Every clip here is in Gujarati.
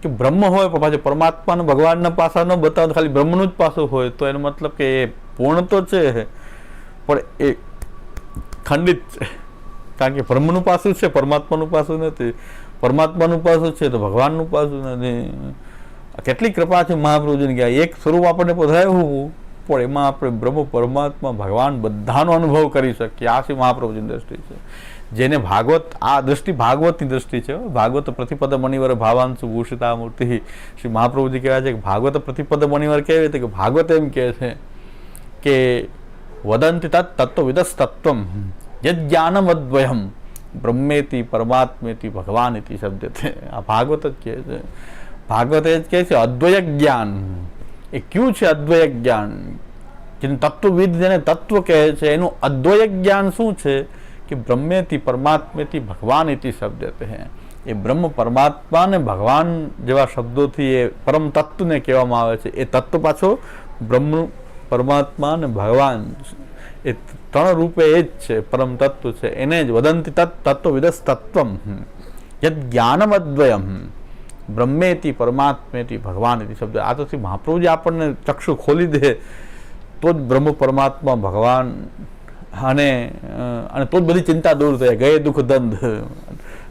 કે બ્રહ્મ હોય પણ પાછું પરમાત્માને ભગવાનના પાસા ન બતાવો, ખાલી બ્રહ્મનું જ પાસું હોય, તો એનો મતલબ કે એ પૂર્ણ તો છે પણ એ ખંડિત છે. કારણ કે બ્રહ્મનું પાસું છે, પરમાત્માનું પાસું નથી. પરમાત્માનું પાસું છે તો ભગવાનનું પાસું નથી. કેટલી કૃપા છે મહાપ્રભુજીની કે એક સ્વરૂપ આપણને પધરાવ્યું, પણ એમાં આપણે બ્રહ્મ, પરમાત્મા, ભગવાન બધાનો અનુભવ કરી શકીએ. આ છે મહાપ્રભુજીની દ્રષ્ટિ છે. જેને ભાગવત, આ દ્રષ્ટિ ભાગવતની દ્રષ્ટિ છે. ભાગવત પ્રતિપદ મણિવર ભાવાંશુ ભૂષિતા મૂર્તિ. શ્રી મહાપ્રભુજી કહેવાય છે કે ભાગવત પ્રતિપદ મણિવર કેવી રીતે, કે ભાગવત એમ કહે છે કે વદંતિ તત્ તત્વવિદસ તત્વમ યજ્ઞાનમ અદ્વયમ બ્રહ્મેતિ પરમાત્મેતિ ભગવાનિતિ શબ્દ છે. આ ભાગવત જ કહે છે. ભાગવત એ જ કહે છે અદ્વય જ્ઞાન. એ ક્યું છે અદ્વય જ્ઞાન? જેને તત્વવિદ, જેને તત્વ કહે છે, એનું અદ્વય જ્ઞાન શું છે કે બ્રહ્મેતિ પરમાત્મેતિ ભગવાન ઇતિ શબ્દ છે. એ બ્રહ્મ, પરમાત્મા ને ભગવાન જેવા શબ્દોથી એ પરમ તત્વને કહેવામાં આવે છે. એ તત્વ પાછો બ્રહ્મ, પરમાત્મા ને ભગવાન, એ ત્રણ રૂપે એ જ છે, પરમ તત્વ છે. એને જ વદંતિ તત્વવિદસ તત્વમ યદ જ્ઞાનમ અદ્વયમ બ્રહ્મેતિ પરમાત્મેતિ ભગવાન ઇતિ શબ્દ. આ તો શ્રી મહાપ્રભુજી આપણને ચક્ષુ ખોલી દે તો જ બ્રહ્મ, પરમાત્મા, ભગવાન અને તો જ બધી ચિંતા દૂર થાય. ગયે દુઃખ દ્વંદ,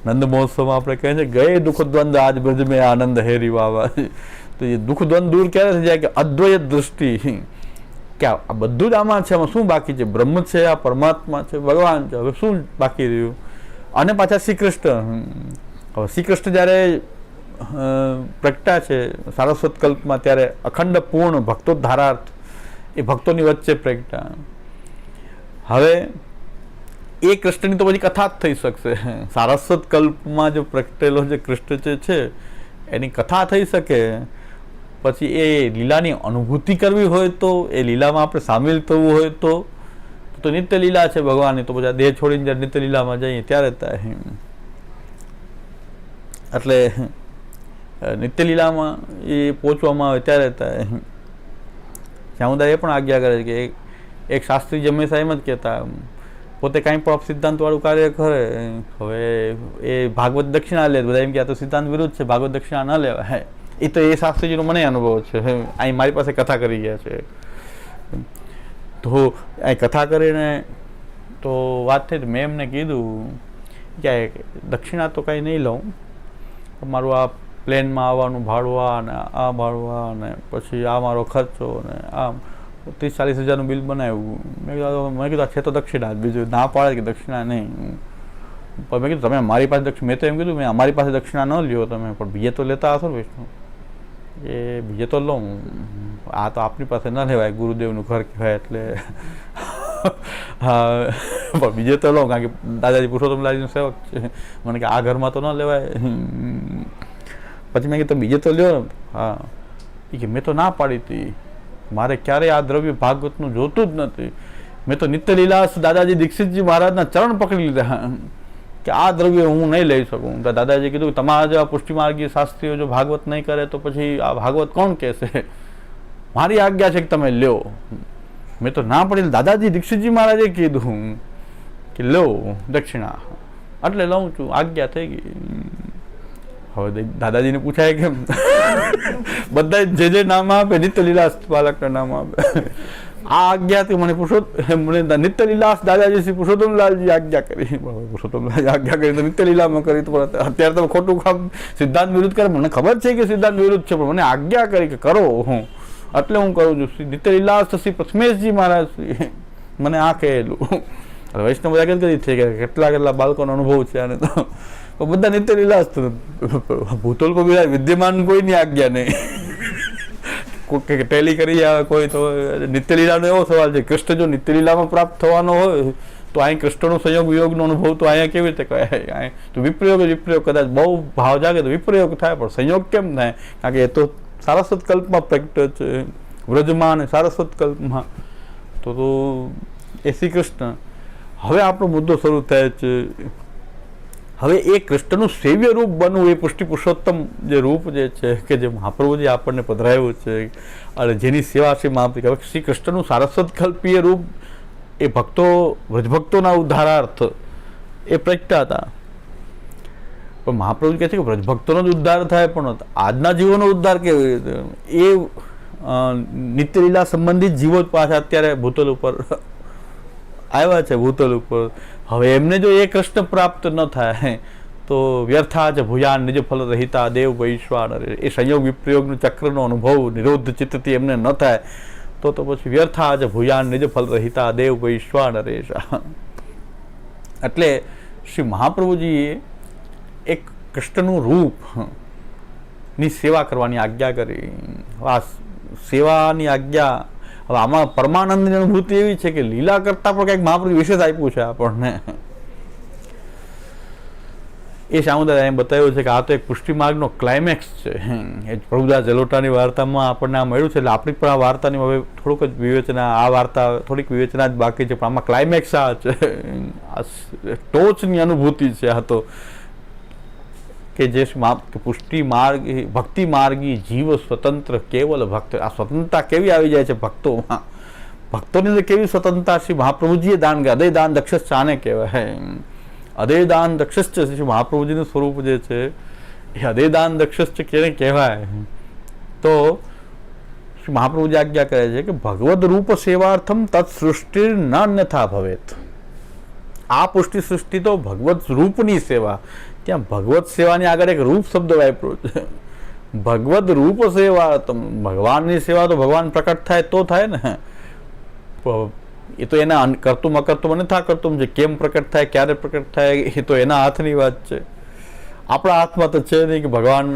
નંદ મહોત્સવમાં આપણે કહે છે ગયે દુઃખ દ્વંદ આજ બ્રજ મેં આનંદ હેરી વાવા. તો એ દુઃખ દ્વંદ દૂર ક્યારે થઈ જાય કે અદ્વૈત દૃષ્ટિ, કે આ બધું જ આમાં છે. આમાં શું બાકી છે? બ્રહ્મ છે, આ પરમાત્મા છે, ભગવાન છે. હવે શું બાકી રહ્યું? અને પાછા શ્રી કૃષ્ણ. હવે શ્રી કૃષ્ણ જ્યારે પ્રગટા છે સારસ્વત કલ્પમાં, ત્યારે અખંડ પૂર્ણ ભક્તોદ્ધારાર્થ એ ભક્તોની વચ્ચે પ્રગટા. હવે એ કૃષ્ણની તો બધી કથા જ થઈ શકશે. સારસ્વત કલ્પમાં જો પ્રગટેલો જે કૃષ્ણ છે એની કથા થઈ શકે. પછી એ લીલાની અનુભૂતિ કરવી હોય તો, એ લીલામાં આપણે સામેલ થવું હોય તો નિત્ય લીલા છે ભગવાનની. તો બધા દેહ છોડીને જ્યારે નિત્ય લીલામાં જઈએ ત્યારે થાય. એટલે નિત્ય લીલામાં એ પહોંચવામાં આવે ત્યારે થાય. શ્યામુદાય એ પણ આજ્ઞા કરે છે કે એક શાસ્ત્રી હંમેશા એમ જ કહેતા, પોતે કાંઈ પણ સિદ્ધાંતવાળું કાર્ય કરે, હવે એ ભાગવત દક્ષિણા લે, બધા એમ કે આ તો સિદ્ધાંત વિરુદ્ધ છે, ભાગવત દક્ષિણા ન લેવાય. એ તો એ શાસ્ત્રીજીનો મને અનુભવ છે. અહીં મારી પાસે કથા કરી ગયા છે, તો અહીં કથા કરીને તો વાત થઈ. મેં એમને કીધું કે દક્ષિણા તો કંઈ નહીં લઉં, મારું આ પ્લેનમાં આવવાનું ભાડું, ને આ ભાડું, ને પછી આ મારો ખર્ચો, ને આ 30-40 હજારનું બિલ બનાવ્યું. મેં કીધું આ છે તો દક્ષિણા જ, બીજું ના પાડે કે દક્ષિણા નહીં. પણ મેં કીધું તમે મારી પાસે દક્ષિણા, મેં તો એમ કીધું મેં અમારી પાસે દક્ષિણા ન લ્યો તમે, પણ બીજે તો લેતા હશો ને વિષ્ણુ, એ બીજે તો લઉં. આ તો આપણી પાસે ન લેવાય, ગુરુદેવનું ઘર કહેવાય એટલે. હા, પણ બીજે તો લઉં, કારણ કે દાદાજી પુરુષોત્તમલાલજીનો સેવક છે. મને કે આ ઘરમાં તો ન લેવાય. પછી મેં કીધું બીજે તો લ્યો. હા, એ કે મેં તો ના પાડી હતી, મારે ક્યારેય આ દ્રવ્ય ભાગવતનું જોતું જ નથી. મેં તો નિત્ય લીલાસ દાદાજી દીક્ષિતજી મહારાજના ચરણ પકડી લીધા કે આ દ્રવ્ય હું નહીં લઈ શકું. તો દાદાજી કીધું તમારા જેવા પુષ્ટિમાર્ગીય શાસ્ત્રીઓ જો ભાગવત નહીં કરે તો પછી આ ભાગવત કોણ કહેશે? મારી આજ્ઞા છે કે તમે લ્યો. મેં તો ના પડી. દાદાજી દીક્ષિતજી મહારાજે કીધું કે લો દક્ષિણા, એટલે લઉં છું, આજ્ઞા થઈ ગઈ. હવે દાદાજીને પૂછાય કેમ? બધા જે નામ આપે, નિત્ય લીલાસ બાલકના નામ આપે. આ આજ્ઞાથી મને નિત્ય લીલાસ દાદાજી શ્રી પુરુષોત્તમલાલજી આજ્ઞા કરી. પુરુષોત્તમલાલજી આજ્ઞા કરી તો નિત્ય લીલામાં કરી. તો અત્યારે તો ખોટું કામ સિદ્ધાંત વિરુદ્ધ કરે. મને ખબર છે કે સિદ્ધાંત વિરુદ્ધ છે, પણ મને આજ્ઞા કરી કે કરો, હું એટલે હું કરું છું. નિત્ય લીલાસ શ્રી પ્રથમેશજી મહારાજ મને આ કહેલું. વૈષ્ણવ બધા કરી છે કે કેટલા બાળકોનો અનુભવ છે. અને તો બધા નિત્ય લીલા ભૂતોલ પર વિદ્યમાન કોઈની આજ્ઞા નહીં. કોઈ ટેલી કરી આવે કોઈ, તો નિત્ય લીલાનો એવો સવાલ છે, કૃષ્ણ જો નિત્ય લીલામાં પ્રાપ્ત થવાનો હોય તો અહીં કૃષ્ણનો સંયોગ વિયોગનો અનુભવ તો અહીંયા કેવી રીતે કહે? તો વિપ્રયોગ કદાચ બહુ ભાવ જાગે તો વિપ્રયોગ થાય, પણ સંયોગ કેમ થાય? કારણ કે એ તો સારસ્વત કલ્પમાં પ્રગટ છે, વ્રજમાં અને સારસ્વત કલ્પમાં. તો એ શ્રી કૃષ્ણ. હવે આપણો મુદ્દો શરૂ થાય છે. હવે એ કૃષ્ણનું સેવ્ય રૂપ બનવું, એ પુષ્ટિ પુરુષોત્તમ જે રૂપ જે છે કે જે મહાપ્રભુજી આપણને પધરાવ્યું છે, અને જેની સેવા છે મહાપ્રભુ. હવે શ્રી કૃષ્ણનું સારસ્વત કલ્પીય રૂપ એ ભક્તો, વ્રજભક્તોના ઉદ્ધારાર્થ એ પ્રગટ્યા હતા. પણ મહાપ્રભુ કહે છે કે વ્રજભક્તોનો જ ઉદ્ધાર થાય, પણ આજના જીવોનો ઉદ્ધાર કેવી રીતે? એ નિત્યલીલા સંબંધિત જીવો જ પાછા અત્યારે ભૂતલ ઉપર આવ્યા છે, ભૂતલ ઉપર. હવે એમને જો એ કૃષ્ણ પ્રાપ્ત ન થાય તો વ્યર્થા જ ભૂયાન નિજ ફલ રહિતા દેવ વૈશ્વાનર, એ સંયોગ વિપ્રયોગનું ચક્રનો અનુભવ નિરોધ ચિત્તથી એમને ન થાય તો પછી વ્યર્થા જ ભૂયાન નિજ ફલ રહિતા દેવ વૈશ્વાનરેશ. એટલે શ્રી મહાપ્રભુજીએ એક કૃષ્ણનું રૂપ ની સેવા કરવાની આજ્ઞા કરી. આ સેવાની આજ્ઞા, હવે આમાં પરમાનંદની અનુભૂતિ એવી છે કે લીલા કરતા પણ કંઈક મહાપ્રભુ વિશેષ આપ્યું છે આપણને. એ શામુદાય એમ બતાવ્યું છે કે આ તો એક પુષ્ટિ માર્ગનો ક્લાઇમેક્સ છે. એ પ્રભુદાસ જલોટાની વાર્તામાં આપણને આ મળ્યું છે. એટલે આપણી પણ આ વાર્તાની હવે થોડુંક જ વિવેચના, આ વાર્તા થોડીક વિવેચના જ બાકી છે, પણ આમાં ક્લાઇમેક્સ આ છે, આ ટોચની અનુભૂતિ છે. આ તો કે જે પુષ્ટિ માર્ગ, ભક્તિ માર્ગી જીવ સ્વતંત્ર કેવલ ભક્ત. આ સ્વતંત્રતા કેવી આવી જાય છે ભક્તોમાં, ભક્તોની અંદર કેવી સ્વતંત્રતા શ્રી મહાપ્રભુજીએ દાન કર્યા. અદય દાન દક્ષ આને કહેવાય. અદય દાન દક્ષ શ્રી મહાપ્રભુજીનું સ્વરૂપ જે છે એ અદય દાન દક્ષ કેને કહેવાય. તો શ્રી મહાપ્રભુજી આજ્ઞા કરે છે કે ભગવદ રૂપ સેવાર્થમ તત્ સૃષ્ટિ ન અન્યથા ભવેત. આ પુષ્ટિ સૃષ્ટિ તો ભગવત રૂપની સેવા, ત્યાં ભગવત સેવાની આગળ એક રૂપ શબ્દ વાપર્યો છે. ભગવદ રૂપ સેવા, ભગવાનની સેવા તો ભગવાન પ્રકટ થાય તો થાય ને. એ તો એના કરતું અકર્તું મને થા કરતું છે, કેમ પ્રકટ થાય, ક્યારે પ્રકટ થાય, એ તો એના હાથની વાત છે. આપણા હાથમાં તો છે નહીં કે ભગવાન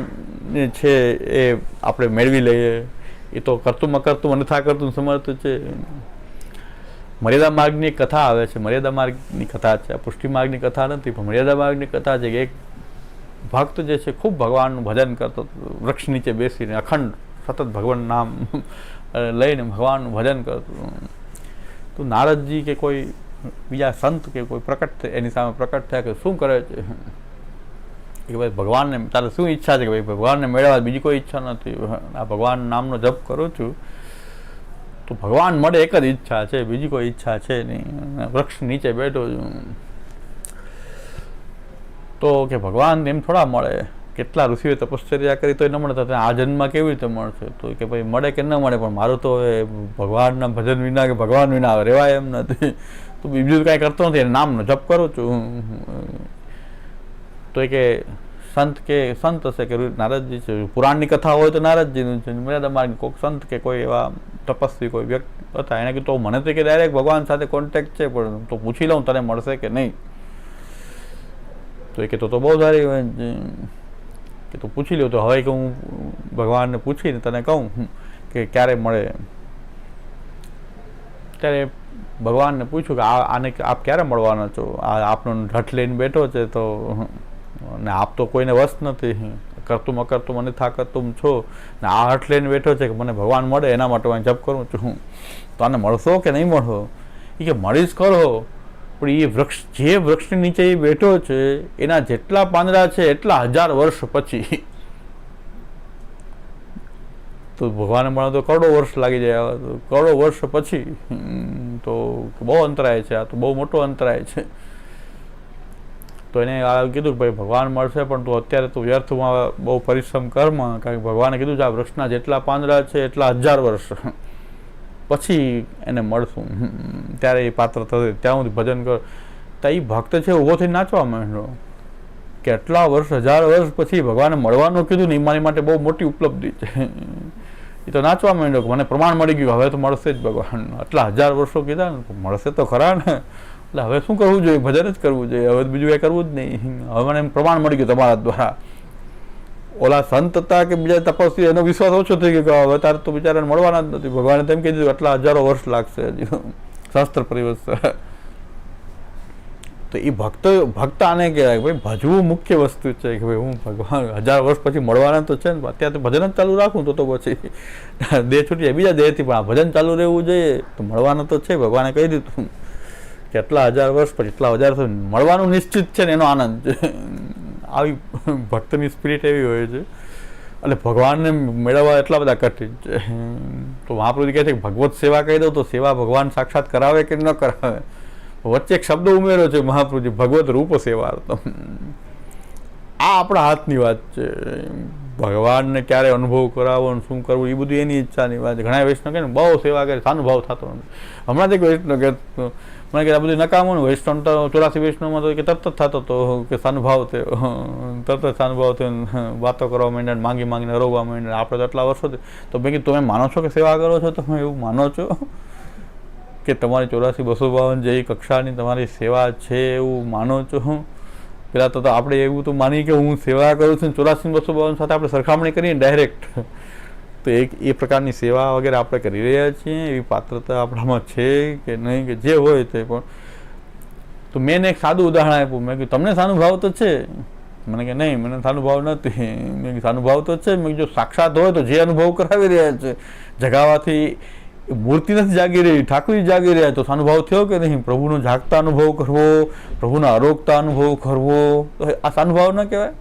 છે એ આપણે મેળવી લઈએ. એ તો કરતું અકર્તું મને થા કરતું સમર્થ છે. મર્યાદા માર્ગની એક કથા આવે છે, મર્યાદા માર્ગની કથા છે, પુષ્ટિ માર્ગની કથા નથી, પણ મર્યાદા માર્ગની કથા છે કે એક ભક્ત જે છે ખૂબ ભગવાનનું ભજન કરતો, વૃક્ષ નીચે બેસીને અખંડ સતત ભગવાન નામ લઈને ભગવાનનું ભજન કરતો. તો નારદજી કે કોઈ બીજા સંત કે કોઈ પ્રકટ એની સામે પ્રકટ થયા કે શું કરે છે કે ભાઈ ભગવાનને તારે શું ઈચ્છા છે? કે ભાઈ ભગવાનને મેળવવા બીજી કોઈ ઈચ્છા નથી, આ ભગવાન નામનો જપ કરું છું તો ભગવાન મળે એક જ ઈચ્છા છે, બીજી કોઈ ઈચ્છા છે નહીં. વૃક્ષ નીચે બેઠો છું તો કે ભગવાન એમ થોડા મળે, કેટલા ઋષિઓએ તપશ્ચર્યા કરી તો ન મળે, તો આ જન્મમાં કેવી રીતે મળશે? તો કે ભાઈ મળે કે ન મળે, પણ મારું તો હવે ભગવાનના ભજન વિના કે ભગવાન વિના રહેવાય એમ નથી. તો બીજું કાંઈ કરતો નથી, નામનો જપ કરું છું. તો એ કે સંત હશે કે નારદજી છે, પુરાણની કથા હોય તો નારદજીનું છે, મર્યાદા માર્ગ કોઈક સંત કે કોઈ એવા તપસ્વી કોઈ વ્યક્તિ હતા, એને કીધું મને તો કે ડાયરેક્ટ ભગવાન સાથે કોન્ટેક્ટ છે, પણ તો પૂછી લઉં તને મળશે કે નહીં. તો એ કે તો બહુ સારી હોય કે તું પૂછી લ્યો. તો હવે કે હું ભગવાનને પૂછીને તને કહું કે ક્યારે મળે. ત્યારે ભગવાનને પૂછ્યું કે આને આપ ક્યારે મળવાના છો? આ આપનો ઢટ લઈને બેઠો છે તો, ને આપ તો કોઈને વશ નથી, કરતું અકર્તું મને થા કરતું છો, ને આ હઠ લઈને બેઠો છે કે મને ભગવાન મળે એના માટે હું જપ કરું છું. તો આને મળશો કે નહીં મળશો? એ કે મળીશ ખરો, પણ એ વૃક્ષ, જે વૃક્ષની નીચે એ બેઠો છે એના જેટલા પાંદડા છે એટલા 1000 વર્ષ પછી. તો ભગવાનને મળે તો કરોડો વર્ષ લાગી જાય, કરોડો વર્ષ પછી તો બહુ અંતરાય છે, આ તો બહુ મોટો અંતરાય છે. તો એને કીધું કે ભાઈ ભગવાન મળશે, પણ તું અત્યારે તું વ્યર્થમાં બહુ પરિશ્રમ કરમાં, કારણ કે ભગવાને કીધું છે આ વૃક્ષના જેટલા પાંદડા છે એટલા 1000 વર્ષ પછી એને મળશું, ત્યારે એ પાત્ર થશે, ત્યાં સુધી ભજન કર. તો એ ભક્ત છે ઊભો થઈને નાચવા માંડ્યો કે આટલા વર્ષ, 1000 વર્ષ પછી ભગવાને મળવાનું કીધું ને, એ મારી માટે બહુ મોટી ઉપલબ્ધિ છે. એ તો નાચવા માંડ્યો કે મને પ્રમાણ મળી ગયું, હવે તો મળશે જ ભગવાન. આટલા 1000 વર્ષો કીધા ને, મળશે તો ખરા ને, એટલે હવે શું કરવું જોઈએ? ભજન જ કરવું જોઈએ, હવે બીજું કંઈ કરવું જ નહીં. હવે મને એમ પ્રમાણ મળી ગયું તમારા દ્વારા. ઓલા સંત હતા કે બીજા તપસ્વી, એનો વિશ્વાસ ઓછો થઈ ગયો કે હવે તારે તો બિચારાને મળવાના જ નથી. ભગવાને તેમ કીધું આટલા 1000 વર્ષ લાગશે હજી, શાસ્ત્ર પરિવર્તન. તો એ ભક્ત આને કહેવાય ભાઈ ભજવું મુખ્ય વસ્તુ છે કે ભાઈ હું ભગવાન 1000 વર્ષ પછી મળવાના તો છે ને, અત્યારે તો ભજન જ ચાલુ રાખું તો પછી દેહ છૂટી જાય બીજા દેહથી, પણ આ ભજન ચાલુ રહેવું જોઈએ. તો મળવાના તો છે, ભગવાને કહી દીધું કે એટલા 1000 વર્ષ પછી એટલા 1000 મળવાનું નિશ્ચિત છે ને, એનો આનંદ છે. આવી ભક્તની સ્પિરિટ એવી હોય છે. એટલે ભગવાનને મેળવવા એટલા બધા કઠિન છે. તો મહાપ્રભુ કહે છે કે ભગવત સેવા કહી દઉં તો સેવા ભગવાન સાક્ષાત કરાવે કે ન કરાવે? વચ્ચે એક શબ્દ ઉમેર્યો છે મહાપ્રભુજી, ભગવત રૂપ સેવાર્થમ. આ આપણા હાથની વાત છે. ભગવાનને ક્યારે અનુભવ કરાવો અને શું કરવું એ બધું એની ઈચ્છાની વાત છે. ઘણા વૈષ્ણવ કહે ને બહુ સેવા કરે સાનુભાવ થતો નથી. હમણાં જ એક વૈષ્ણવ કે મને કે આ બધું નકામું ને વૈષ્ણવ તો 84 વૈષ્ણવમાં તો કે તરત જ થતો હતો કે સાનુભાવ થયો, તરત જ સાનુભાવ થયો, વાતો કરવા માંડ્યા, માંગી માંગીને હરવવા માંડ્યા. આપણે તો આટલા વર્ષોથી તો મેં કીધું તમે માનો છો કે સેવા કરો છો? તમે એવું માનો છો કે તમારી 84-252 જે કક્ષાની તમારી સેવા છે એવું માનો છો? પહેલાં તો આપણે એવું તો માની કે હું સેવા કરું છું 84-252 સાથે આપણે સરખામણી કરીએ ડાયરેક્ટ, તો એ પ્રકારની સેવા વગેરે આપણે કરી રહ્યા છીએ, એવી પાત્રતા આપણામાં છે કે નહીં કે જે હોય તે. પણ તો મેં એક સાદું ઉદાહરણ આપ્યું. મેં કીધું તમને સાનુભાવ તો છે? મને કે નહીં મને સાનુભાવ નથી. મેં કીધું સાનુભાવ તો છે. મેં જો સાક્ષાત હોય તો જે અનુભવ કરાવી રહ્યા છે જગાવાથી મૂર્તિ નથી જાગી રહી, ઠાકોરજી જાગી રહ્યા, તો સાનુભાવ થયો કે નહીં? પ્રભુનો જાગતા અનુભવ કરવો, પ્રભુના અરોગતા અનુભવ કરવો, તો આ સાનુભાવ ન કહેવાય?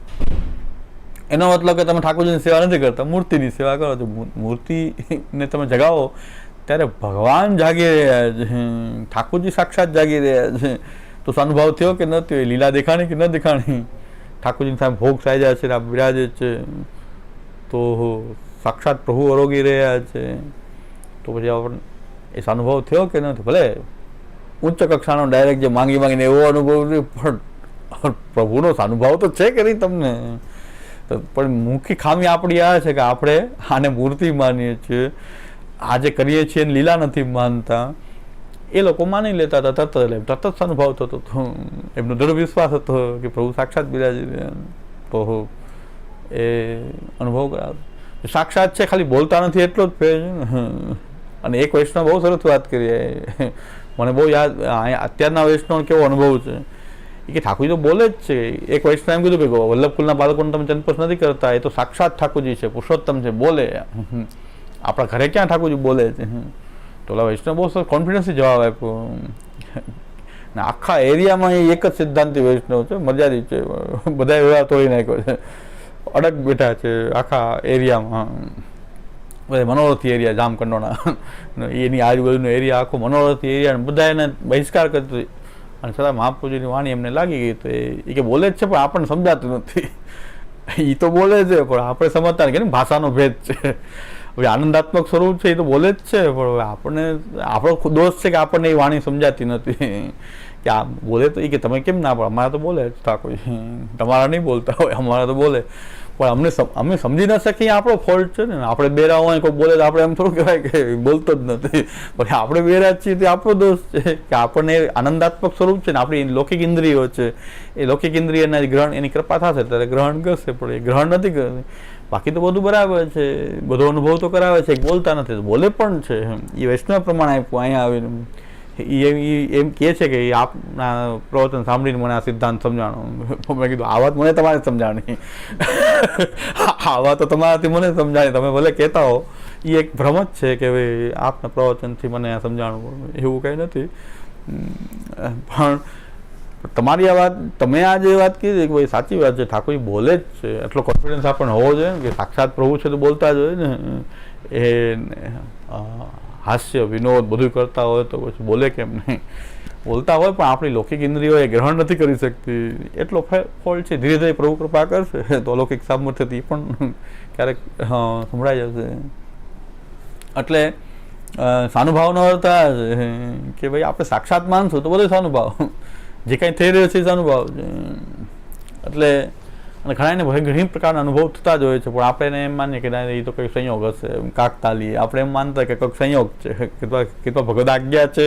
એનો મતલબ કે તમે ઠાકોરજીની સેવા નથી કરતા, મૂર્તિની સેવા કરો છો. મૂર્તિને તમે જગાવો ત્યારે ભગવાન જાગી રહ્યા છે, ઠાકોરજી સાક્ષાત જાગી રહ્યા છે, તો સાનુભાવ થયો કે ન થયો? લીલા દેખાણી કે ન દેખાણી? ઠાકોરજીની સામે ભોગ સાજા છે, બિરાજે છે, તો સાક્ષાત પ્રભુ અરોગી રહ્યા છે, તો પછી આપણને એ સાનુભાવ થયો કે નથી? ભલે ઉચ્ચ કક્ષાનો ડાયરેક્ટ જે માંગી માંગીને એવો અનુભવ નહીં, પણ પ્રભુનો સાનુભાવ તો છે કે નહીં તમને? પણ મુખ્ય ખામી આપણી આ છે કે આપણે આને મૂર્તિ માનીએ છીએ, આજે કરીએ છીએ ને લીલા નથી માનતા. એ લોકો માની લેતા હતા તરત જ સાનુભાવ થતો હતો, એમનો દ્રઢ વિશ્વાસ હતો કે પ્રભુ સાક્ષાત બિરાજી રહ્યા, તો એ અનુભવ કરાવે. સાક્ષાત છે, ખાલી બોલતા નથી એટલો જ ફેર છે ને. અને એક વૈષ્ણવ બહુ સરસ વાત કરી, મને બહુ યાદ, અત્યારના વૈષ્ણવ કેવો અનુભવ છે કે ઠાકોરજી તો બોલે જ છે. એક વૈષ્ણવ એમ કીધું કે વલ્લભકુલના બાળકોને તમે જન્મપુષ નથી કરતા, એ તો સાક્ષાત ઠાકોરજી છે, પુરુષોત્તમ છે, બોલે. આપણા ઘરે ક્યાં ઠાકોરજી બોલે છે? તો ઓલા વૈષ્ણવ બહુ સરસ કોન્ફિડન્સથી જવાબ આપ્યો. ને આખા એરિયામાં એક જ સિદ્ધાંતિ વૈષ્ણવ છે, મર્યાદિત છે, બધા વ્યવહાર તોડી નાખ્યો છે, અડગ બેઠા છે આખા એરિયામાં. બધા મનોરથી એરિયા જામકંડોના એની આજુબાજુનો એરિયા આખો મનોરથી એરિયા, બધા એને બહિષ્કાર કરતો. અને છતાં મહાપ્રભુજીની વાણી એમને લાગી ગઈ, તો એ કે બોલે જ છે પણ આપણને સમજાતું નથી. એ તો બોલે છે પણ આપણે સમજતા નથી કે ભાષાનો ભેદ છે. હવે આનંદાત્મક સ્વરૂપ છે એ તો બોલે જ છે, પણ હવે આપણને આપણો દોષ છે કે આપણને એ વાણી સમજાતી નથી. કે આ બોલે તો એ કે તમે કેમ ના પડે, અમારા તો બોલે જ ઠાકોરજી, તમારા નહીં બોલતા હોય, અમારા તો બોલે. પણ અમે સમજી ન શકીએ આપણો ફોલ્ટ છે ને. આપણે બેરા હોય કોઈ બોલે તો આપણે એમ થોડું કહેવાય કે બોલતો જ નથી, પણ આપણે બેરા છીએ તે આપણો દોષ છે કે આપણને આનંદાત્મક સ્વરૂપ છે ને. આપણી લૌકિક ઇન્દ્રિયો છે, એ લૌકિક ઇન્દ્રિયના ગ્રહણ એની કૃપા થશે ત્યારે ગ્રહણ કરશે, પણ એ ગ્રહણ નથી કરતી. બાકી તો બધું બરાબર છે, બધો અનુભવ તો કરાવે છે, બોલતા નથી, બોલે પણ છે. એ વૈષ્ણવ પ્રમાણે આપ્યું અહીંયા આવીને એમ કહે છે કે આપના પ્રવચન સાંભળીને મને આ સિદ્ધાંત સમજાણો. મેં કીધું આ વાત મને તમારે સમજાણી, આ વાત તો તમારાથી મને સમજાણી, તમે ભલે કહેતા હો, એ એક ભ્રમ જ છે કે ભાઈ આપના પ્રવચનથી મને આ સમજાણું, એવું કંઈ નથી. પણ તમારી આ વાત, તમે આ જે વાત કીધી કે ભાઈ સાચી વાત છે, ઠાકોરજી બોલે જ છે, એટલો કોન્ફિડન્સ આપણને હોવો જોઈએ ને કે સાક્ષાત પ્રભુ છે તો બોલતા જ હોય ને. એ હાસ્ય વિનોદ બધું કરતા હોય તો પછી બોલે કેમ નહીં? બોલતા હોય પણ આપણી લૌકિક ઇન્દ્રિયો એ ગ્રહણ નથી કરી શકતી, એટલો ફોલ્ટ છે. ધીરે ધીરે પ્રભુ કૃપા કરશે તો અલૌકિક સામર્થ્યથી પણ ક્યારેક સંભળાઈ જશે. એટલે સાનુભાવનો અર્થ આ છે કે ભાઈ આપણે સાક્ષાત માનશું તો બધો સાનુભાવ, જે કાંઈ થઈ રહ્યો છે એ સાનુભાવ છે. એટલે અને ઘણાને ઘણી પ્રકારના અનુભવ થતા જ હોય છે, પણ આપણે એને એમ માનીએ કે એ તો કંઈક સંયોગ હશે, કાકતાલી. આપણે એમ માનતા કે કંઈક સંયોગ છે, કેટલા ભગવદ આજ્ઞા છે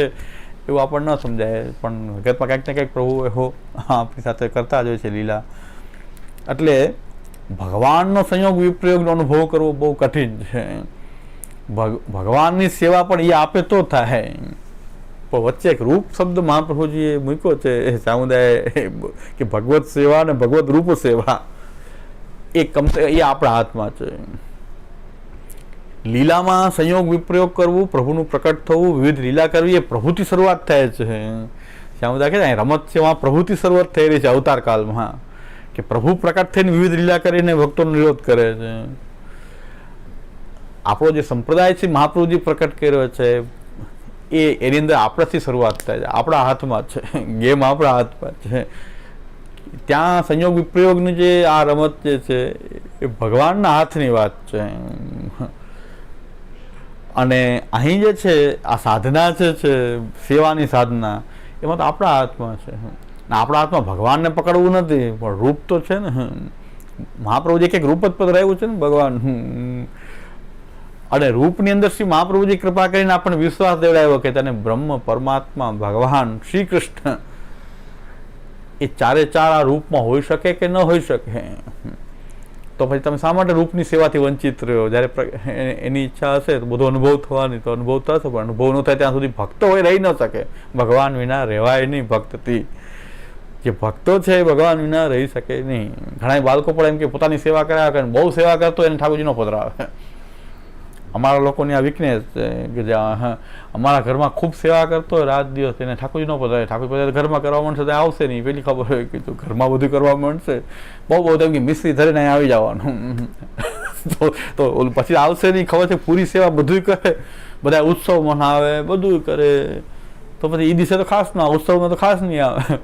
એવું આપણને ન સમજાય. પણ હકીકતમાં કંઈક ને કંઈક પ્રભુ એવો આપણી સાથે કરતા જ હોય છે લીલા. એટલે ભગવાનનો સંયોગ વિપ્રયોગનો અનુભવ કરવો બહુ કઠિન છે. ભગવાનની સેવા પણ એ આપે તો થાય, પણ વચ્ચે એક રૂપ શબ્દ મહાપ્રભુજીએ મૂક્યો છે એ સમુદાય કે ભગવત સેવા અને ભગવત રૂપ સેવા એ આપણા હાથમાં છે. લીલામાં સંયોગ વિપ્રયોગ કરવું, પ્રભુનું પ્રકટ થવું, વિવિધ લીલા કરવી, એ પ્રભુથી શરૂઆત થાય છે. સમુદાય કે રમત સેવા પ્રભુથી શરૂઆત થઈ રહી છે અવતાર કાળમાં, કે પ્રભુ પ્રકટ થઈને વિવિધ લીલા કરીને ભક્તોનો નિરોધ કરે છે. આપણો જે સંપ્રદાય છે મહાપ્રભુજી પ્રકટ કર્યો છે એની અંદર આપણાથી શરૂઆત થાય છે, આપણા હાથમાં છે, ગેમ આપણા હાથમાં છે. ત્યાં સંયોગ વિપ્રયોગની જે આ રમત જે છે એ ભગવાનના હાથની વાત છે. અને અહીં જે છે આ સાધના છે સેવાની સાધના, એમાં તો આપણા હાથમાં છે. આપણા હાથમાં ભગવાનને પકડવું નથી, પણ રૂપ તો છે ને. મહાપ્રભુજી એક રૂપ જ પધરાવ્યું છે ને ભગવાન. અને રૂપની અંદર શ્રી મહાપ્રભુજી કૃપા કરીને આપણને વિશ્વાસ દેવડાવ્યો કે તેને બ્રહ્મ, પરમાત્મા, ભગવાન, શ્રી કૃષ્ણ એ ચારે ચાર આ રૂપમાં હોઈ શકે કે ન હોઈ શકે. તો પછી તમે શા માટે રૂપની સેવાથી વંચિત રહ્યો? જ્યારે એની ઈચ્છા હશે તો બધો અનુભવ થવાની, તો અનુભવ થશે, પણ અનુભવ ન થાય ત્યાં સુધી ભક્તો હોય રહી ન શકે. ભગવાન વિના રહેવાય નહીં ભક્તથી. જે ભક્તો છે એ ભગવાન વિના રહી શકે નહીં. ઘણા બાળકો પણ એમ કે પોતાની સેવા કર્યા કરે, બહુ સેવા કરતો એને ઠાકોરજી ન પધરાવે. અમારા લોકોની આ વીકનેસ છે કે જ્યાં અમારા ઘરમાં ખૂબ સેવા કરતો હોય રાત દિવસ, એને ઠાકોરજી ન પધરાવે. ઠાકોર પધરાવે ઘરમાં કરવા માંડશે તો આવશે નહીં. પેલી ખબર હોય કે તું ઘરમાં બધું કરવા માંડશે, બહુ એમ કે મિસ્ત્રી ધરીને અહીં આવી જવાનું. તો પછી આવશે નહીં. ખબર છે પૂરી સેવા બધું કરે, બધા ઉત્સવ મનાવે, બધું કરે. તો પછી એ દિવસે તો ખાસ ના, ઉત્સવમાં તો ખાસ નહીં આવે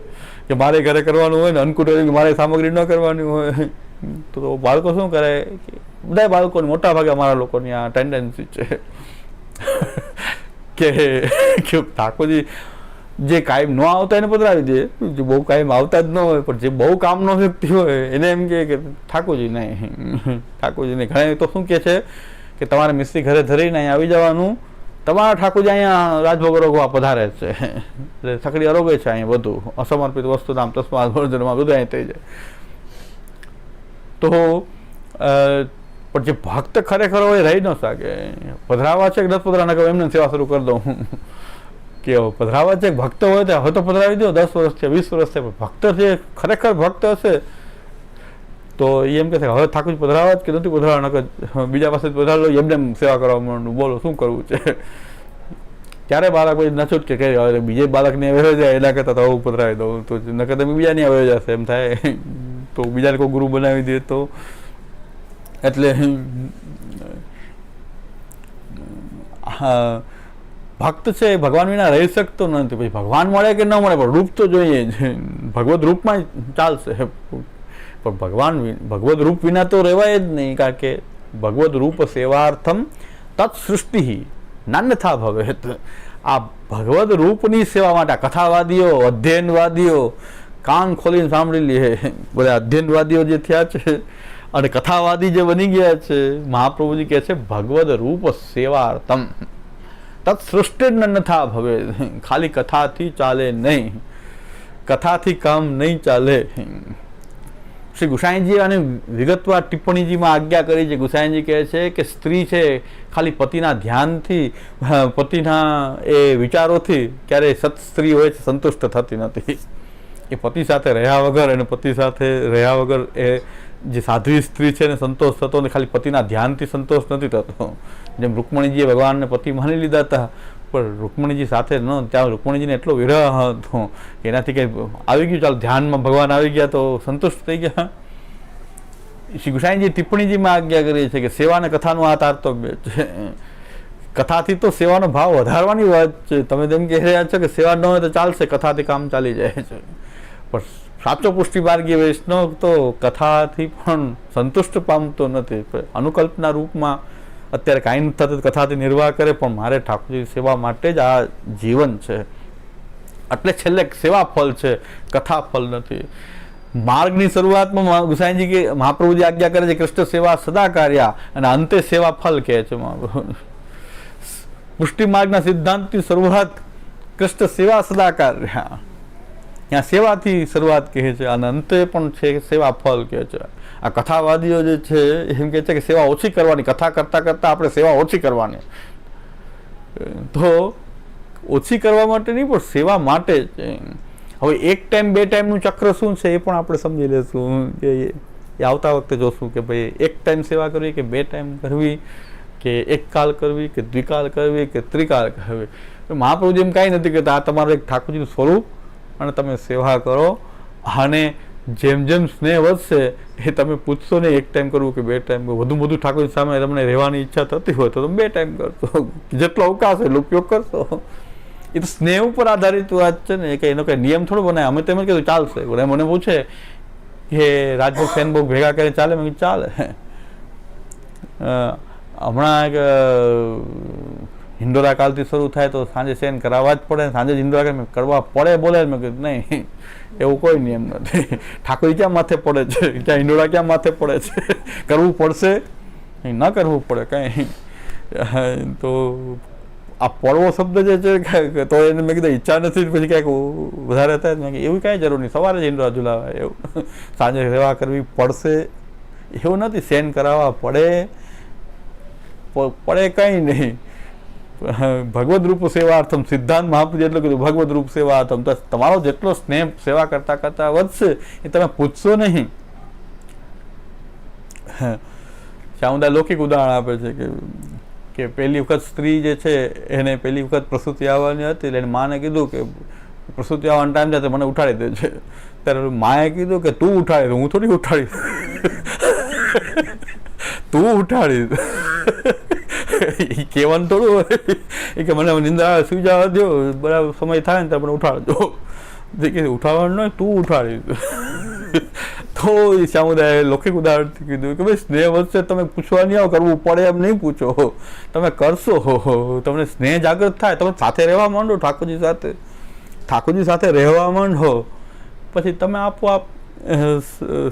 કે મારે ઘરે કરવાનું હોય ને, અન્નકૂટ મારે સામગ્રી ન કરવાની હોય. તો બાળકો શું કરે? બધા બાળકોની મોટા ભાગે અમારા લોકોની આ ટેન્ડન્સી છે કે ઠાકોરજી જે કાયમ ન આવતા એને પધરાવી દે, જે બહુ કાયમ આવતા જ ન હોય પણ જે બહુ કામનો વ્યક્તિ હોય એને એમ કે ઠાકોરજી નહીં, ઠાકોરજી નહીં. ઘણા તો શું કહે છે કે તમારે મિસ્ત્રી ઘરે ધરીને અહીંયા આવી જવાનું, તમારા ઠાકોરજી અહીંયા રાજભોગ અરોગવા પધારે છે, એટલે સકડી અરોગે છે અહીંયા બધું, અસમર્પિત વસ્તુ નામ તસ્માત ભોજનમાં બધું અહીં થઈ જાય. તો પણ જે ભક્ત ખરેખર હોય રહી ન શકે. પધરાવા છે કે દસ પધરા નકર એમને સેવા શરૂ કરી દઉં કે પધરાવા છે ભક્ત હોય તો હવે તો પધરાવી દો, 10 વર્ષ છે 20 વર્ષ છે. ભક્ત છે ખરેખર ભક્ત હશે તો એમ કે હવે ઠાકોરજી પધરાવા જ કે નથી પધરાવા, નકર બીજા પાસે પધરાવી લો, એમને સેવા કરવા માંડું. બોલો શું કરવું છે? ત્યારે બાળક પછી નછૂટ કે હવે બીજે બાળકને આવે જાય એના કરતાં તો હું પધરાવી દઉં, તો નકર તમે બીજાને આવે જશે એમ થાય. તો બીજાને કોઈ ગુરુ બનાવી દે તો. એટલે ભક્ત છે ભગવાન વિના રહી શકતો નથી. પછી ભગવાન મળે કે ન મળે પણ રૂપ તો જોઈએ જ. ભગવદ રૂપમાં ચાલશે, પણ ભગવદ રૂપ વિના તો રહેવાય જ નહીં. કારણ કે ભગવદ રૂપ સેવાર્થમ તત્સૃષ્ટિ નાન્યથા ભવેત. આ ભગવદ રૂપની સેવા માટે કથાવાદીઓ, અધ્યયનવાદીઓ કાન ખોલીને સાંભળી લે. બધા અધ્યયનવાદીઓ જે થયા છે અને કથાવાદી જે બની ગયા છે, મહાપ્રભુજી કહે છે ભગવદ રૂપ સેવાર્થમ તત્સૃષ્ટિ નન્યથા ભવે. ખાલી કથાથી ચાલે નહીં, કથાથી કામ નહીં ચાલે. શ્રી ગુસાઈજી અને વિગતવાર ટિપ્પણીજીમાં આજ્ઞા કરી છે. ગુસાઈજી કહે છે કે સ્ત્રી છે ખાલી પતિના ધ્યાનથી, પતિના એ વિચારોથી ક્યારેય સત સ્ત્રી હોય છે સંતુષ્ટ થતી નથી. એ પતિ સાથે રહ્યા વગર અને પતિ સાથે રહ્યા વગર એ જે સાધ્વી સ્ત્રી છે ને સંતોષ થતો ને ખાલી પતિના ધ્યાનથી સંતોષ નથી થતો. જેમ રૂકમણીજીએ ભગવાનને પતિ માની લીધા હતા પણ રૂકમણીજી સાથે ન, ત્યાં રૂકમણીજીને એટલો વિરહ હતો એનાથી કંઈ આવી ગયું, ચાલો ધ્યાનમાં ભગવાન આવી ગયા તો સંતુષ્ટ થઈ ગયા. શ્રી ગુસાઈજી ટિપ્પણીજીમાં આજ્ઞા કરી છે કે સેવા અને કથાનું આ તારતમ્ય છે. કથાથી તો સેવાનો ભાવ વધારવાની વાત છે. તમે તેમ કહી રહ્યા છો કે સેવા ન હોય તો ચાલશે, કથાથી કામ ચાલી જાય છે. પણ સાચો પુષ્ટિ માર્ગીય વૈષ્ણવ તો કથાથી પણ સંતુષ્ટ પામતો નથી. અનુકલ્પના રૂપમાં અત્યારે કાંઈ નથી થતું, કથાથી નિર્વાહ કરે, પણ મારે ઠાકોરજી સેવા માટે જ આ જીવન છે. એટલે છેલ્લે સેવા ફળ છે, કથા ફળ નથી. માર્ગની શરૂઆતમાં ગુસાઈજી કે મહાપ્રભુજી આજ્ઞા કરે છે કૃષ્ણ સેવા સદા કાર્યા, અને અંતે સેવા ફળ કહે છે મહાપ્રભુ. પુષ્ટિ માર્ગના સિદ્ધાંતની શરૂઆત કૃષ્ણ સેવા સદા કાર્યા, ત્યાં સેવાથી શરૂઆત કહે છે અને અંતે પણ છે સેવા ફળ કહે છે. આ કથાવાદીઓ જે છે એમ કહે છે કે સેવા ઓછી કરવાની, કથા કરતાં કરતાં આપણે સેવા ઓછી કરવાની. તો ઓછી કરવા માટે નહીં પણ સેવા માટે જ. હવે એક ટાઈમ બે ટાઈમનું ચક્ર શું છે એ પણ આપણે સમજી લઈશું કે એ આવતા વખતે જોશું કે ભાઈ એક ટાઈમ સેવા કરવી કે બે ટાઈમ કરવી, કે એક કાલ કરવી કે દ્વિકાલ કરવી કે ત્રિકાલ કરવી. મહાપ્રભુજી એમ કાંઈ નથી કહેતા, આ તમારું એક ઠાકોરજીનું સ્વરૂપ અને તમે સેવા કરો. અને જેમ જેમ સ્નેહ વધશે એ તમે પૂછશો ને એક ટાઈમ કરવું કે બે ટાઈમ, વધુ વધુ ઠાકોરજી સામે તમને રહેવાની ઈચ્છા થતી હોય તો તમે બે ટાઈમ કરશો, જેટલો અવકાશ હોય એટલો ઉપયોગ કરશો. એ તો સ્નેહ ઉપર આધારિત વાત છે ને, કે એનો કંઈ નિયમ થોડો બનાવે. અમે તેમ કીધું ચાલશે. મને પૂછે કે રાજભોગ સેનભોગ ભેગા કરીને ચાલે? મેં કીધું ચાલે. હમણાં એક હિંડોળા કાલથી શરૂ થાય તો સાંજે સેન કરાવવા જ પડે, સાંજે જ હિંડોળા કરવા પડે બોલે. મેં કીધું નહીં, એવું કોઈ નિયમ નથી. ઠાકોરજી ક્યાં માથે પડે છે, ક્યાં હિંડોળા ક્યાં માથે પડે છે? કરવું પડશે, ન કરવું પડે કંઈ. તો આ પડવો શબ્દ જે છે તો એને મેં કીધું ઈચ્છા નથી, પછી ક્યાંક વધારે થાય. મેં કીધું એવી કાંઈ જરૂર નહીં, સવારે જ હિંડોળા ઝુલાવાય, એવું સાંજે સેવા કરવી પડશે એવું નથી. સેન કરાવવા પડે કંઈ નહીં. ભગવદ રૂપ સેવાર્થમ, સિદ્ધાંત મહાપુરુષે એટલું કીધું, ભગવદ રૂપ સેવાર્થમ. તો તમારો જેટલો સ્નેહ સેવા કરતા કરતા વધશે એ તમે પૂછશો નહીં. શામુદાય લૌકિક ઉદાહરણ આપે છે કે પહેલી વખત સ્ત્રી જે છે એને પહેલી વખત પ્રસૂતિ આવવાની હતી, એટલે એને માને કીધું કે પ્રસૂતિ આવવાનો ટાઈમ છે તો મને ઉઠાડી દે છે. ત્યારે માએ કીધું કે તું ઉઠાડી, હું થોડી ઉઠાડી, તું ઉઠાડી. કહેવાનું થોડું હોય કે મને નિંદ્રા સુઈ જવા દો, બરાબર સમય થાય ને ત્યારે મને ઉઠાડજો. ઉઠાડવાનું નહીં, તું ઉઠાડી. તો શામુદાય લૌકિક ઉદાહરણથી કીધું કે ભાઈ સ્નેહ વધશે, તમે પૂછવા નહીં આવો, કરવું પડે એમ નહીં પૂછો, તમે કરશો. તમને સ્નેહ જાગૃત થાય, તમે સાથે રહેવા માંડો, ઠાકોરજી સાથે રહેવા માંડો, પછી તમે આપોઆપ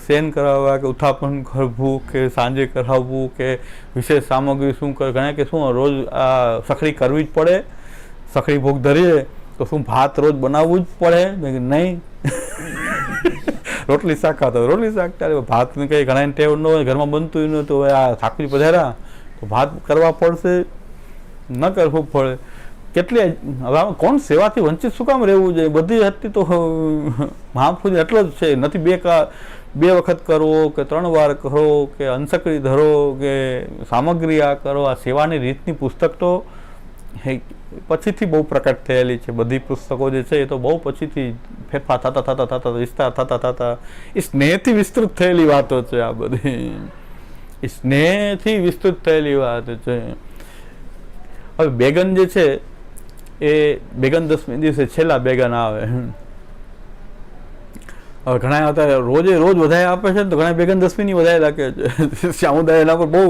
સેન કરાવવા કે ઉત્થાપન કરવું કે સાંજે કરાવવું કે વિશેષ સામગ્રી શું કરે. ઘણા કે શું રોજ આ સખડી કરવી જ પડે, સખડી ભોગ ધરીએ તો શું ભાત રોજ બનાવવું જ પડે? નહીં, રોટલી શાક ખાતો રોટલી શાક, ત્યારે ભાતની કંઈ ઘણા ટેવ ન હોય, ઘરમાં બનતું ન તો આ ઠાકોરજી પધાર્યા તો ભાત કરવા પડશે, ન કરવું પડે. કેટલી હવે કોણ સેવાથી વંચિત શું કામ રહેવું જોઈએ? બધી હતી તો મહાપુરુષ એટલો જ છે. નથી બે વખત કરવો કે 3 વાર કરો કે અંશકડી ધરો કે સામગ્રી આ કરો. આ સેવાની રીતની પુસ્તક તો પછીથી બહુ પ્રકટ થયેલી છે. બધી પુસ્તકો જે છે એ તો બહુ પછીથી ફેરફાર થતા વિસ્તાર થતા એ સ્નેહથી વિસ્તૃત થયેલી વાતો છે. આ બધી સ્નેહથી વિસ્તૃત થયેલી વાત છે. હવે બેગન જે છે એ બેગન 10મી દિવસે છેલ્લા બેગન આવે. હવે ઘણા અત્યારે રોજ વધારે આપે છે ને તો ઘણા બેગન 10મીની વધારે રાખે છે. શામુદાય એના પર બહુ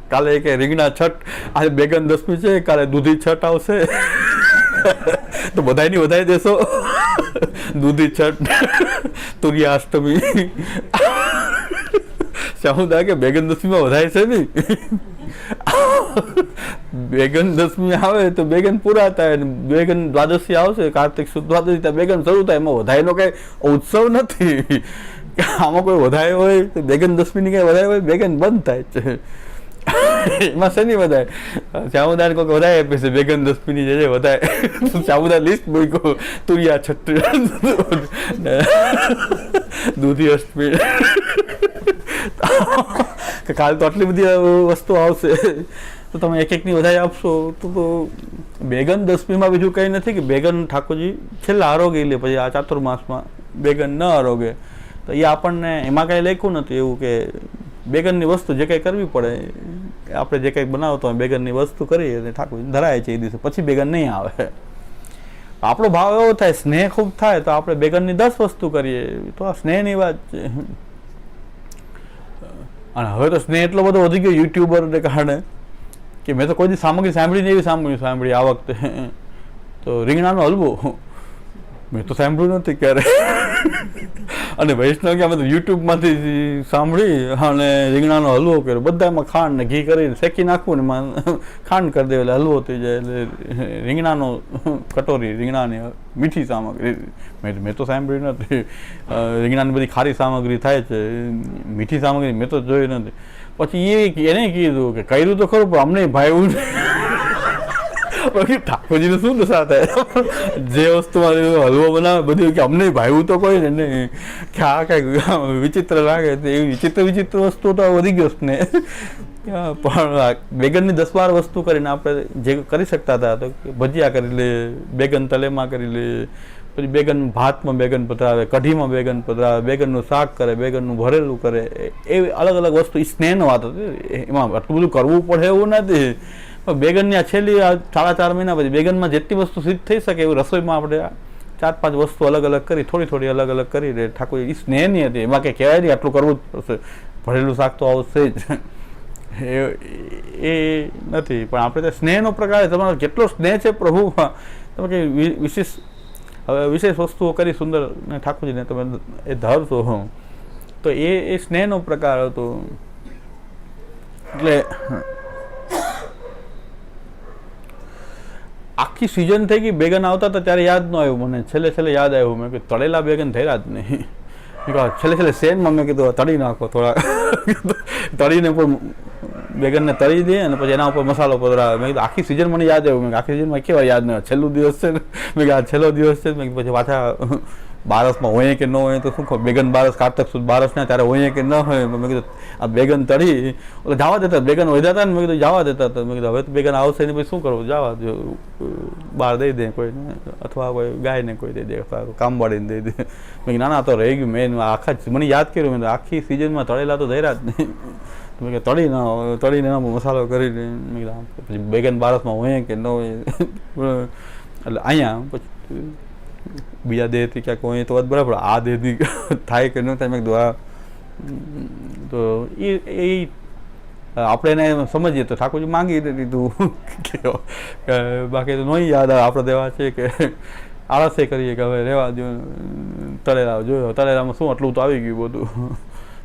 કાલે કે રીંગણા છઠ, આજે બેગન 10મી છે, કાલે દૂધી છઠ આવશે તો બધાની વધારે દેશો. દૂધી છઠ, તુર્યાષ્ટમી, શામુદાય કે બેગન 10મીમાં વધારે છે નહીં. બેગન 10મી આવે તો બેગન પૂરા થાય, બેગન દ્વાદશી આવશે, કાર્તિક સુદ દ્વાદશી ત્યાં બેગન શરૂ થાય. એમાં વધારેનો કઈ ઉત્સવ નથી. આમાં કોઈ વધારે હોય તો બેગન 10મીની કઈ વધારે હોય, બેગન બંધ થાય છે. એમાં શેની વધારે? શામુદાય કોઈ વધારે આપે છે બેગન 10મીની જે વધારે. શામુદાય લિસ્ટ મૂક્યો, તુરિયા છઠ્ઠી, દૂધી અષ્ટમી, કાલે તો આટલી બધી વસ્તુ આવશે તો તમે એકની વધારે આપશો તો બેગન 10મીમાં બીજું કંઈ નથી કે બેગન ઠાકોરજી છેલ્લા આરોગી લે, પછી આ ચાતુર્માસમાં બેગન ન આરોગે તો એ આપણને એમાં કાંઈ લખ્યું નથી એવું કે બેગનની વસ્તુ જે કંઈ કરવી પડે, આપણે જે કંઈક બનાવતો હોય બેગનની વસ્તુ કરીએ અને ઠાકોરજી ધરાય છે એ દિવસે, પછી બેગન નહીં આવે. આપણો ભાવ એવો થાય, સ્નેહ ખૂબ થાય તો આપણે બેગનની 10 વસ્તુ કરીએ, તો આ સ્નેહની વાત છે. અને હવે તો સ્નેહ એટલો બધો વધી ગયો યુટ્યુબરને કારણે કે મેં તો કોઈ દી સામગ્રી સાંભળીને એવી સાંભળી આ વખતે તો રીંગણાનો હલવો મેં તો સાંભળ્યું નથી ક્યારે. અને વૈષ્ણવ કે અમે તો યુટ્યુબમાંથી સાંભળી અને રીંગણાનો હલવો કર્યો, બધામાં ખાંડ ને ઘી કરીને શેકી નાખવું ને એમાં ખાંડ કરી દે એટલે હલવો થઈ જાય. એટલે રીંગણાનો કટોરી, રીંગણાની મીઠી સામગ્રી મેં તો સાંભળ્યું નથી. રીંગણાની બધી ખારી સામગ્રી થાય છે, મીઠી સામગ્રી મેં તો જોઈ નથી. પછી એને કીધું કે કર્યું તો ખરું પણ અમને ભાવ્યું ઠાકોરજીને શું દશા થાય? જે વસ્તુમાં હલવો બનાવે બધું કે અમને ભાવ્યું તો કોઈ ને નહીં, કે આ કાંઈક વિચિત્ર લાગે. એવી વિચિત્ર વસ્તુ તો વધી ગયો ને. પણ બેગનની 10-12 વસ્તુ કરીને આપણે જે કરી શકતા હતા તો ભજીયા કરી લે, બેગન તલેમાં કરી લે, પછી બેગન ભાતમાં બેગન પધરાવે, કઢીમાં બેગન પધરાવે, બેગનનું શાક કરે, બેગનનું ભરેલું કરે, એવી અલગ અલગ વસ્તુ. એ સ્નેહનો વાત હતી, એમાં આટલું બધું કરવું પડે એવું નથી. બેગનની આ છેલ્લી 4.5 મહિના પછી બેગનમાં જેટલી વસ્તુ સિદ્ધ થઈ શકે એવું રસોઈમાં આપણે 4-5 વસ્તુ અલગ અલગ કરી, થોડી થોડી અલગ અલગ કરીને ઠાકોરજી સ્નેહની હતી. એમાં કંઈ કહેવાય નહીં આટલું કરવું જ પડશે, ભરેલું શાક તો આવશે જ, એ નથી. પણ આપણે ત્યાં સ્નેહનો પ્રકાર, તમારો કેટલો સ્નેહ છે પ્રભુમાં, તમે કંઈ વિશેષ વસ્તુઓ કરી સુંદર ને ઠાકોરજીને તમે એ ધરશો, તો એ સ્નેહનો પ્રકાર હતો. એટલે આખી સિઝન થઈ ગઈ, બેગન આવતા હતા ત્યારે યાદ ન આવ્યું મને, છેલ્લે યાદ આવ્યું. મેં કીધું તળેલા બેગન થયા જ નહીં. છેલ્લે શેનમાં મેં કીધું તળી નાખો, થોડા તળીને પણ બેગનને તળી દે અને પછી એના ઉપર મસાલો પધરાવે. મેં કીધું આખી સિઝન મને યાદ આવ્યું. મેં આખી સિઝનમાં કેવા યાદ ન, છેલ્લું દિવસ છે ને, મેં કીધું આ છેલ્લો દિવસ છે. મેં પછી પાછા બારસમાં હોય કે ન હોય તો શું ખબર, બેગન બારસ કાર્તક સુદ બારસ ને ત્યારે હોય કે ન હોય. મેં કીધું આ બેગન તળી એટલે જવા દેતા, બેગન વધ્યા હતા ને, મેં કીધું જવા દેતા હતા. મેં કીધું હવે તો બેગન આવશે ને પછી શું કરવું, જવા દો, બહાર દઈ દે કોઈને, અથવા કોઈ ગાયને કોઈ દઈ દે, અથવા કામવાળીને દઈ દે. મેં કીધું ના તો રહી ગયું. મેં આખા મને યાદ કર્યું, મેં આખી સિઝનમાં તળેલા તો ધર્યા જ નહીં. મેં કે તળીને એના મસાલો કરીને, મેં કીધું પછી બેગન બારસમાં હોય કે ન હોય. એટલે અહીંયા પછી બીજા દેહથી ક્યાંક હોય તો વાત બરાબર, આ દેહથી થાય કે ન થાય. મેં કીધું તો એ આપણે એને સમજીએ તો ઠાકોરજી માંગી દીધું, બાકી તો નહીં યાદ આવે. આપણે દેવા છે કે આળસે કરીએ કે હવે રહેવા દો, તળેલા જોયો, તળેલામાં શું આટલું તો આવી ગયું બધું.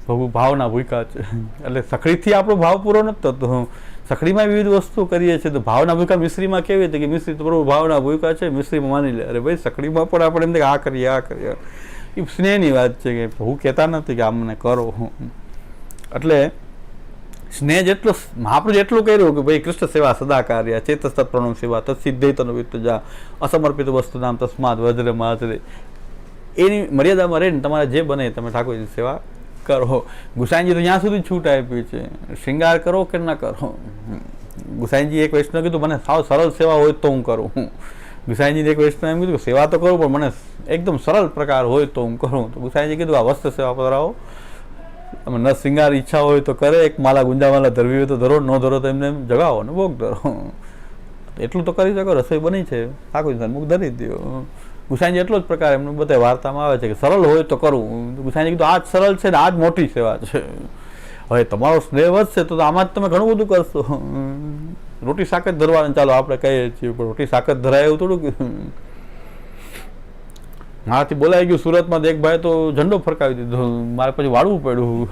બહુ ભાવના ભૂકા છે, એટલે સખડીથી આપણો ભાવ પૂરો નથી થતો. સખડીમાં વિવિધ વસ્તુ કરીએ છીએ તો ભાવના ભૂકા મિશ્રીમાં કેવી હતી કે મિશ્રી તો બરોબર ભાવના ભૂકા છે, મિશ્રીમાં માની લે. અરે ભાઈ સખડીમાં પણ આપણે એમ આ કરીએ, એ સ્નેહની વાત છે કે હું કહેતા નથી કે આમને કરો. એટલે સ્નેહ જેટલો મહાપ્રભુ એટલું કર્યું કે ભાઈ કૃષ્ણ સેવા સદા કાર્ય, ચેતસ તત્પ્રણમ સેવા, તત્સિદ્ધે તનુવિત્તજા, અસમર્પિત વસ્તુ નામ તસ્માદ વજ્ર માજરે. એની મર્યાદામાં રહીને તમારે જે બને તમે ઠાકોરજીની સેવા કરો. ગુસાઈજી તો ત્યાં સુધી છૂટ આપી છે, શૃંગાર કરો કે ન કરો. ગુસાઈજી એક વૈષ્ણવ કીધું મને સાવ સરળ સેવા હોય તો હું કરું. ગુસાઈજીને એક વૈષ્ણવ એમ કીધું સેવા તો કરું પણ મને એકદમ સરળ પ્રકાર હોય તો હું કરું. તો ગુસાઈજી કીધું આ વસ્ત્ર સેવા પધરાવો, તમે ન શૃંગાર ઈચ્છા હોય તો કરે, એક માલા ગુંજામાલા ધરવી હોય તો ધરો, ન ધરો તો એમને જગાવો ને ભોગ ધરો. એટલું તો કરી શકો. રસોઈ બની છે, ઠાકોરજી મુખ ધરી દો. ગુસાઈજી એટલો જ પ્રકાર એમનું બધા વાર્તામાં આવે છે કે સરળ હોય તો કરવું. ગુસાઈજી કીધું આ જ સરળ છે ને આ જ મોટી સેવા છે. હવે તમારો સ્નેહ વધશે તો આમાં જ તમે ઘણું બધું કરશો. રોટી શાક જ ધરવાનું ચાલો આપણે કહીએ છીએ, પણ રોટી શાક જ ધરાય એવું થોડુંક. મારાથી બોલાઈ ગયું સુરતમાં એક ભાઈ તો ઝંડો ફરકાવી દીધો, મારે પછી વાળવું પડ્યું.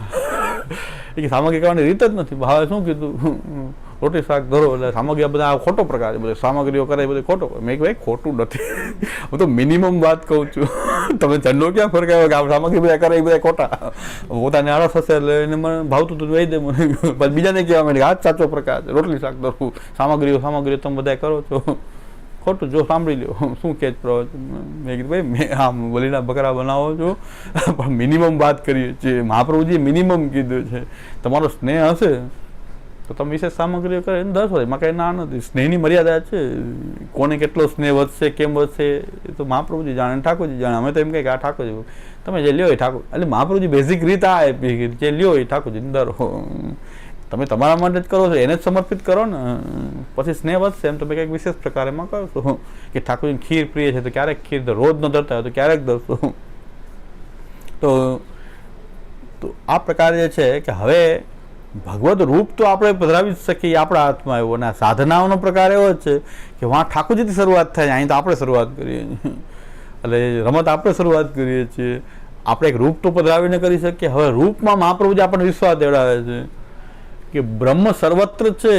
એ સામગ્રી કરવાની રીત જ નથી. ભાવે શું કીધું રોટી શાક ધરો એટલે સામગ્રી બધા ખોટો પ્રકાર છે, બધે સામગ્રીઓ કરે બધું ખોટો. મેં ભાઈ ખોટું નથી, હું તો મિનિમમ વાત કહું છું. તમે ઝંડો ક્યાં ફરકાવ્યો કે આ સામગ્રી બધા કરે એ બધા ખોટા. પોતાને આળસ હશે એટલે એને મને ભાવતું તું વહી દે મને. પછી બીજાને કહેવા માંડે આ જ સાચો પ્રકાર છે, રોટલી શાક ધરવું, સામગ્રીઓ તમે બધા કરો છો ખોટું. જો સાંભળી લો શું કે મેં કીધું ભાઈ મેં આમ બલીના બકરા બનાવો છો પણ મિનિમમ વાત કરીએ છીએ. મહાપ્રભુજીએ મિનિમમ કીધું છે. તમારો સ્નેહ હશે તો તમે વિશેષ સામગ્રીઓ કરે એને 10 વર્ષ, એમાં કંઈ ના નથી. સ્નેહની મર્યાદા છે. કોને કેટલો સ્નેહ વધશે કેમ વધશે એ તો મહાપ્રભુજી જાણે, ઠાકોરજી જાણે. અમે તો એમ કહે કે આ ઠાકોરજી તમે જે લ્યો એ ઠાકોર, એટલે મહાપ્રભુજી બેઝિક રીત આ આપી, જે લ્યો એ ઠાકોરજી ધરો. તમે તમારા માટે જ કરો છો, એને જ સમર્પિત કરો ને, પછી સ્નેહ વધશે. એમ તમે કંઈક વિશેષ પ્રકાર એમાં કરશો કે ઠાકોરજીને ખીર પ્રિય છે તો ક્યારેક ખીર, રોજ ન ધરતા હોય તો ક્યારેક ધરશો. તો આ પ્રકાર જે છે કે હવે ભગવત રૂપ તો આપણે પધરાવી જ શકીએ, આપણા હાથમાં આવ્યો. અને સાધનાઓનો પ્રકાર એવો જ છે કે વાં ઠાકોરજીથી શરૂઆત થાય, અહીં તો આપણે શરૂઆત કરીએ છીએ. એટલે રમત આપણે શરૂઆત કરીએ છીએ. આપણે એક રૂપ તો પધરાવીને કરી શકીએ. હવે રૂપમાં મહાપ્રભુજી આપણને વિશ્વાસ દેવડાવે છે કે બ્રહ્મ સર્વત્ર છે.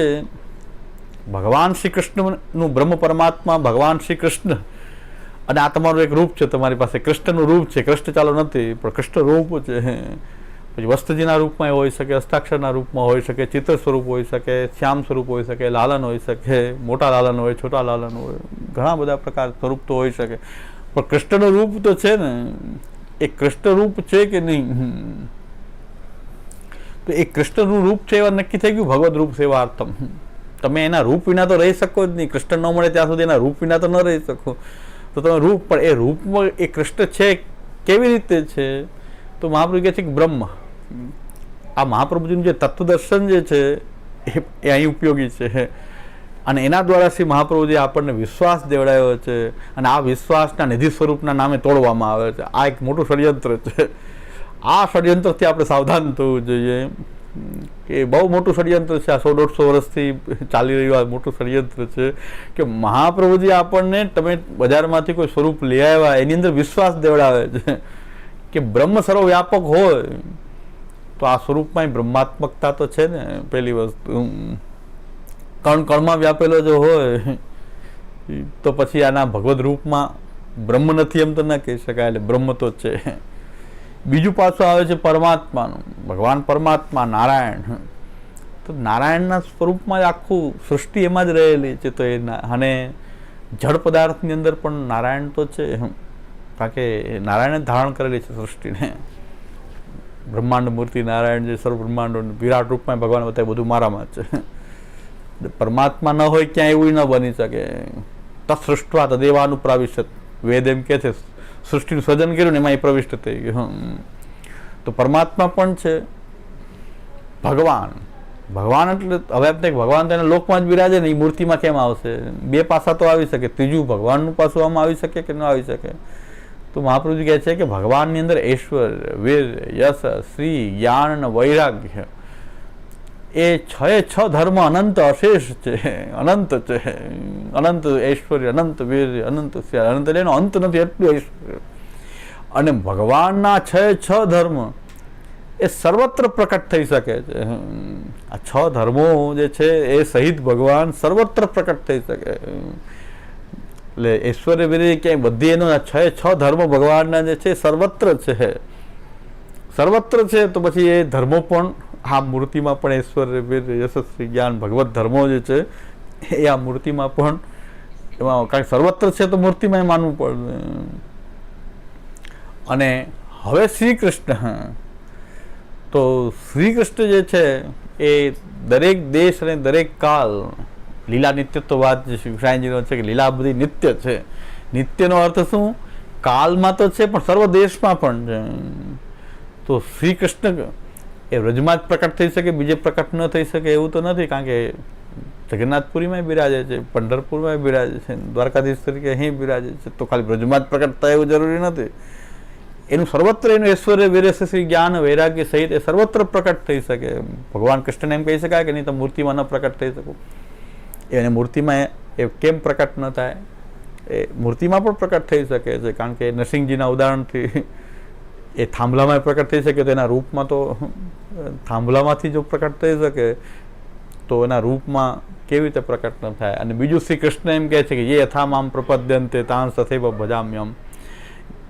ભગવાન શ્રી કૃષ્ણનું, બ્રહ્મ પરમાત્મા ભગવાન શ્રી કૃષ્ણ, અને આ તમારું એક રૂપ છે, તમારી પાસે કૃષ્ણનું રૂપ છે. કૃષ્ણ ચાલો નથી પણ કૃષ્ણ રૂપ છે. પછી વસ્તુજીના રૂપમાં હોઈ શકે, હસ્તાક્ષરના રૂપમાં હોઈ શકે, ચિત્ર સ્વરૂપ હોઈ શકે, શ્યામ સ્વરૂપ હોઈ શકે, લાલન હોઈ શકે, મોટા લાલન હોય, છોટા લાલન હોય, ઘણા બધા પ્રકાર સ્વરૂપ તો હોઈ શકે. પણ કૃષ્ણનું રૂપ તો છે ને, એ કૃષ્ણ રૂપ છે કે નહીં, તો એ કૃષ્ણનું રૂપ છે એવા નક્કી થઈ ગયું ભગવદ રૂપ સેવાર્થમ. તમે એના રૂપ વિના તો રહી શકો જ નહીં. કૃષ્ણ ન મળે ત્યાં સુધી એના રૂપ વિના તો ન રહી શકો. તો તમે રૂપ, પણ એ રૂપમાં એ કૃષ્ણ છે કેવી રીતે છે? તો મહાપ્રભુ કહે છે કે બ્રહ્મ. આ મહાપ્રભુજીનું જે તત્વદર્શન જે છે એ અહીં ઉપયોગી છે. અને એના દ્વારા શ્રી મહાપ્રભુજી આપણને વિશ્વાસ દેવડાવ્યો છે અને આ વિશ્વાસના નિધિ સ્વરૂપના નામે તોડવામાં આવે છે. આ એક મોટું ષડયંત્ર છે. આ ષડયંત્રથી આપણે સાવધાન થવું જોઈએ કે બહુ મોટું ષડયંત્ર છે. આ 100-150 વર્ષથી ચાલી રહ્યું આ મોટું ષડયંત્ર છે કે મહાપ્રભુજી આપણને તમે બજારમાંથી કોઈ સ્વરૂપ લઈ આવ્યા એની અંદર વિશ્વાસ દેવડાવે છે કે બ્રહ્મ સર્વવ્યાપક હોય તો આ સ્વરૂપમાં બ્રહ્માત્મકતા તો છે ને. પહેલી વસ્તુ કણ કણમાં વ્યાપેલો જો હોય તો પછી આના ભગવદ રૂપમાં બ્રહ્મ નથી એમ તો ના કહી શકાય. એટલે બ્રહ્મ તો છે. બીજું પાછું આવે છે પરમાત્માનું. ભગવાન પરમાત્મા નારાયણ, તો નારાયણના સ્વરૂપમાં જ આખું સૃષ્ટિ એમાં જ રહેલી છે. તો એ અને જળ પદાર્થની અંદર પણ નારાયણ તો છે, કારણ કે નારાયણે ધારણ કરેલી છે સૃષ્ટિને. બ્રહ્માંડ મૂર્તિ નારાયણ જે સર્વ બ્રહ્માંડો વિરાટ રૂપમાં ભગવાન બતાવે બધું મારામાં છે. પરમાત્મા ન હોય ક્યાં એવું ન બની શકે. તત્સૃષ્ટવા તદેવાનું પ્રવિષ્ટ, વેદ એમ કે છે સૃષ્ટિનું સર્જન કર્યું ને એમાં એ પ્રવિષ્ટ થઈ ગયું. તો પરમાત્મા પણ છે. ભગવાન એટલે હવે આપણે ભગવાન તેના લોકમાં જ બિરાજે ને એ મૂર્તિમાં કેમ આવશે? બે પાસા તો આવી શકે. ત્રીજું ભગવાનનું પાસું આમાં આવી શકે કે ન આવી શકે? તો મહાપ્રભુજી કહે છે કે ભગવાનની અંદર ઐશ્વર્ય, વીર, યશ, શ્રી, જ્ઞાન અને વૈરાગ્ય એ 6 ધર્મ અનંત અશેષ છે, અનંત છે. અનંત ઐશ્વર્ય, અનંત વીર, અનંત શ્રી, અનંત એનો અંત નથી એટલું ઐશ્વર્ય. અને ભગવાનના 6 ધર્મ એ સર્વત્ર પ્રકટ થઈ શકે છે. આ 6 ધર્મો જે છે એ સહિત ભગવાન સર્વત્ર પ્રકટ થઈ શકે. એટલે ઐશ્વર્ય વીર ક્યાંય બધી એનો 6 ધર્મ ભગવાનના જે છે સર્વત્ર છે. સર્વત્ર છે તો પછી એ ધર્મો પણ આ મૂર્તિમાં પણ ઐશ્વર્ય વીર યશસ્વી જ્ઞાન ભગવત ધર્મો જે છે એ આ મૂર્તિમાં પણ એમાં કાંઈ સર્વત્ર છે તો મૂર્તિમાં એ માનવું પડે. અને હવે શ્રી કૃષ્ણ, તો શ્રી કૃષ્ણ જે છે એ દરેક દેશ અને દરેક કાલ લીલા નિત્યત્વવાદ જે શિવસાઈજીનો છે કે લીલા બધી નિત્ય છે. નિત્યનો અર્થ શું? કાલમાં તો છે પણ સર્વ દેશમાં પણ છે. તો શ્રી કૃષ્ણ એ વ્રજમાં જ પ્રકટ થઈ શકે, બીજે પ્રકટ ન થઈ શકે એવું તો નથી, કારણ કે જગન્નાથપુરીમાં બિરાજે છે, પંઢરપુરમાં બિરાજે છે, દ્વારકાધીશ તરીકે અહીં બિરાજે છે. તો ખાલી વ્રજમાં જ પ્રકટ થાય એવું જરૂરી નથી. એનું સર્વત્ર એનું ઐશ્વર્ય વીર શ્રી જ્ઞાન વૈરાગ્ય સહિત એ સર્વત્ર પ્રકટ થઈ શકે. ભગવાન કૃષ્ણને એમ કહી શકાય કે નહીં તો મૂર્તિમાં ન પ્રકટ થઈ શકું. એને મૂર્તિમાં એ કેમ પ્રકટ ન થાય? એ મૂર્તિમાં પણ પ્રકટ થઈ શકે છે, કારણ કે નરસિંહજીના ઉદાહરણથી એ થાંભલામાં પ્રકટ થઈ શકે. તો એના રૂપમાં તો થાંભલામાંથી જો પ્રકટ થઈ શકે તો એના રૂપમાં કેવી રીતે પ્રકટ ન થાય? અને બીજું શ્રી કૃષ્ણ એમ કહે છે કે યે યથામામ પ્રપદ્યન્તે તાન તથૈવ ભજામ્યહમ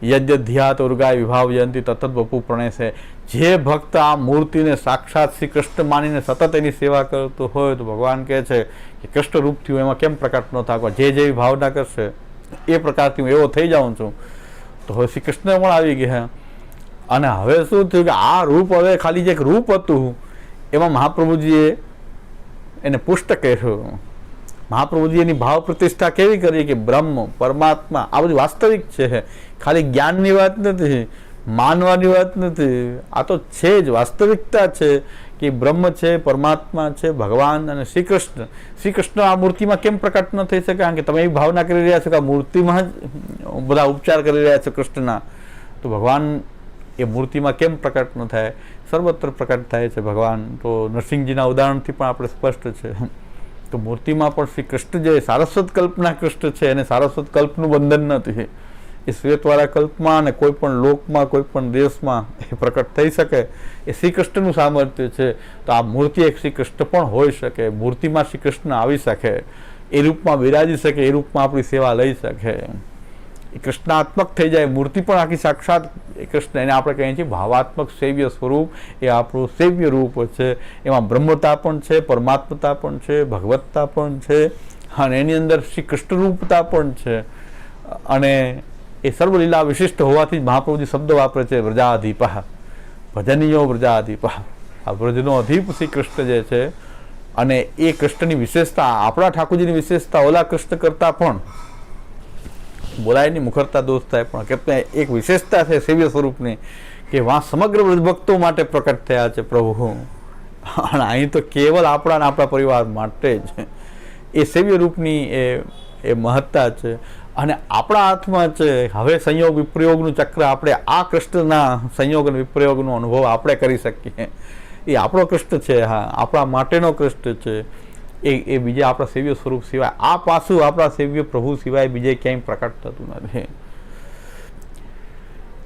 યજ્ઞધ્યાત ઉર્ગાય વિભાવયંતી તત્ત વપુ પ્રણેશે. જે ભક્ત આ મૂર્તિને સાક્ષાત શ્રી કૃષ્ણ માનીને સતત એની સેવા કરતો હોય તો ભગવાન કહે છે કે કૃષ્ણ રૂપ થયું એમાં કેમ પ્રકટ ન થાય? જે જેવી ભાવના કરશે એ પ્રકારથી હું એવો થઈ જાઉં છું. તો હવે શ્રી કૃષ્ણ પણ આવી ગયા. અને હવે શું થયું કે આ રૂપ હવે ખાલી જે એક રૂપ હતું એમાં મહાપ્રભુજીએ એને પુષ્ટ કર્યું. મહાપ્રભુજી એની ભાવ પ્રતિષ્ઠા કેવી કરી કે બ્રહ્મ પરમાત્મા આ બધું વાસ્તવિક છે. ખાલી જ્ઞાનની વાત નથી, માનવાની વાત નથી. આ તો છે જ, વાસ્તવિકતા છે કે બ્રહ્મ છે, પરમાત્મા છે, ભગવાન અને શ્રી કૃષ્ણ. શ્રી કૃષ્ણ આ મૂર્તિમાં કેમ પ્રકટ ન થઈ શકે? કારણ કે તમે એવી ભાવના કરી રહ્યા છો કે આ મૂર્તિમાં જ બધા ઉપચાર કરી રહ્યા છો કૃષ્ણના. તો ભગવાન એ મૂર્તિમાં કેમ પ્રકટ ન થાય? સર્વત્ર પ્રકટ થાય છે ભગવાન. તો નરસિંહજીના ઉદાહરણથી પણ આપણે સ્પષ્ટ છે. તો મૂર્તિમાં પણ શ્રી કૃષ્ણ જે સારસ્વત કલ્પના કૃષ્ણ છે એને સારસ્વત કલ્પનું બંધન નથી. એ શ્વેતવાળા કલ્પમાં અને કોઈ પણ લોકમાં કોઈ પણ દેશમાં એ પ્રકટ થઈ શકે. એ શ્રી કૃષ્ણનું સામર્થ્ય છે. તો આ મૂર્તિ એક શ્રી કૃષ્ણ પણ હોઈ શકે. મૂર્તિમાં શ્રી કૃષ્ણ આવી શકે, એ રૂપમાં બિરાજી શકે, એ રૂપમાં આપણી સેવા લઈ શકે. એ કૃષ્ણાત્મક થઈ જાય. મૂર્તિ પણ આખી સાક્ષાત એ કૃષ્ણ, એને આપણે કહીએ છીએ ભાવાત્મક સેવ્ય સ્વરૂપ. એ આપણું સેવ્ય રૂપ છે. એમાં બ્રહ્મતા પણ છે, પરમાત્મતા પણ છે, ભગવત્તા પણ છે, અને એની અંદર શ્રી કૃષ્ણ રૂપતા પણ છે. અને એ સર્વલીલા વિશિષ્ટ હોવાથી જ મહાપ્રભુજી શબ્દ વાપરે છે વ્રજાધીપઃ, ભજનીયો વ્રજાધીપઃ. આ વ્રજનો અધીપ શ્રી કૃષ્ણ જે છે, અને એ કૃષ્ણની વિશેષતા, આપણા ઠાકોરજીની વિશેષતા ઓલા કૃષ્ણ કરતાં પણ બોલાય નહીં, મુખરતા દોષ થાય, પણ કે એક વિશેષતા છે સેવ્ય સ્વરૂપની કે વાં સમગ્ર વ્રજભક્તો માટે પ્રકટ થયા છે પ્રભુ. અને અહીં તો કેવલ આપણા પરિવાર માટે જ એ સેવ્ય રૂપની એ મહત્તા છે. અને આપણા હાથમાં છે હવે સંયોગ વિપ્રયોગનું ચક્ર. આપણે આ કૃષ્ણના સંયોગ અને વિપ્રયોગનો અનુભવ આપણે કરી શકીએ. એ આપણો કૃષ્ણ છે, હા, આપણા માટેનો કૃષ્ણ છે. એ બીજા આપણા સેવ્ય સ્વરૂપ સિવાય, આ પાસું આપણા સેવ્ય પ્રભુ સિવાય બીજે ક્યાંય પ્રકટ થતું નથી.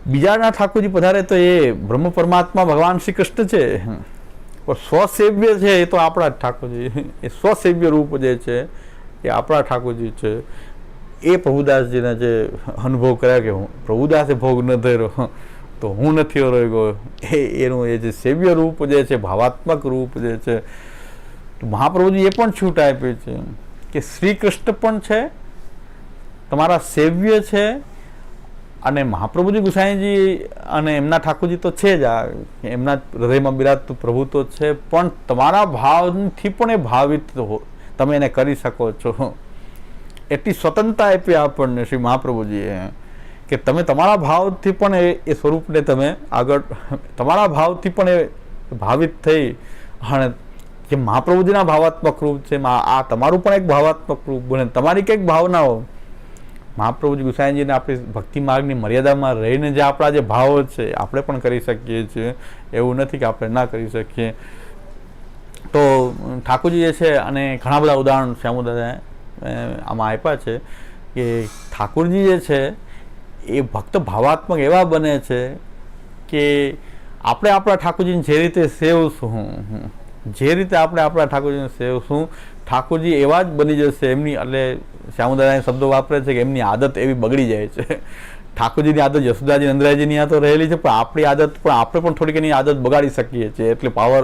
બીજાના ઠાકોરજી પધારે તો એ બ્રહ્મ પરમાત્મા ભગવાન શ્રી કૃષ્ણ છે, પણ સ્વસેવ્ય છે એ તો આપણા જ ઠાકોરજી. એ સ્વસેવ્ય રૂપ જે છે એ આપણા ઠાકોરજી છે. એ પ્રભુદાસજીને જે અનુભવ કર્યા કે હું પ્રભુદાસે ભોગ ન ધર્યો તો હું નથી રહ્યો, એનું એ જે સેવ્ય રૂપ જે છે, ભાવાત્મક રૂપ જે છે, મહાપ્રભુજી એ પણ છૂટ આપી છે કે શ્રી કૃષ્ણ પણ છે, તમારા સેવ્ય છે, અને મહાપ્રભુજી ગુસાઈજી અને એમના ઠાકોરજી તો છે જ, આ એમના હૃદયમાં બિરાજતું પ્રભુ તો છે, પણ તમારા ભાવથી પણ એ ભાવિત તમે એને કરી શકો છો. એટલી સ્વતંત્રતા આપી આપણને શ્રી મહાપ્રભુજીએ કે તમે તમારા ભાવથી પણ એ સ્વરૂપને તમે આગળ, તમારા ભાવથી પણ એ ભાવિત થઈ. અને જે મહાપ્રભુજીના ભાવાત્મક રૂપ છે, આ તમારું પણ એક ભાવાત્મક રૂપ બને. તમારી કંઈક ભાવનાઓ મહાપ્રભુજી ગુસાઈજીને આપણી ભક્તિ માર્ગની મર્યાદામાં રહીને જે આપણા જે ભાવો છે આપણે પણ કરી શકીએ છીએ. એવું નથી કે આપણે ના કરી શકીએ. તો ઠાકોરજી જે છે, અને ઘણા બધા ઉદાહરણ શ્યામુદાદાએ આમાં આપ્યા છે કે ઠાકોરજી જે છે એ ભક્ત ભાવાત્મક એવા બને છે કે આપણે આપણા ઠાકોરજીને જે રીતે સેવશું, જે રીતે આપણે આપણા ઠાકોરજીને સેવશું, ઠાકોરજી એવા જ બની જશે એમની. એટલે શ્યામુદાદાએ શબ્દો વાપરે છે કે એમની આદત એવી બગડી જાય છે. ઠાકોરજીની આદત યશોદાજી નંદરાયજીની આ તો રહેલી છે, પણ આપણી આદત પણ આપણે પણ થોડીક એની આદત બગાડી શકીએ છીએ. એટલે પાવર,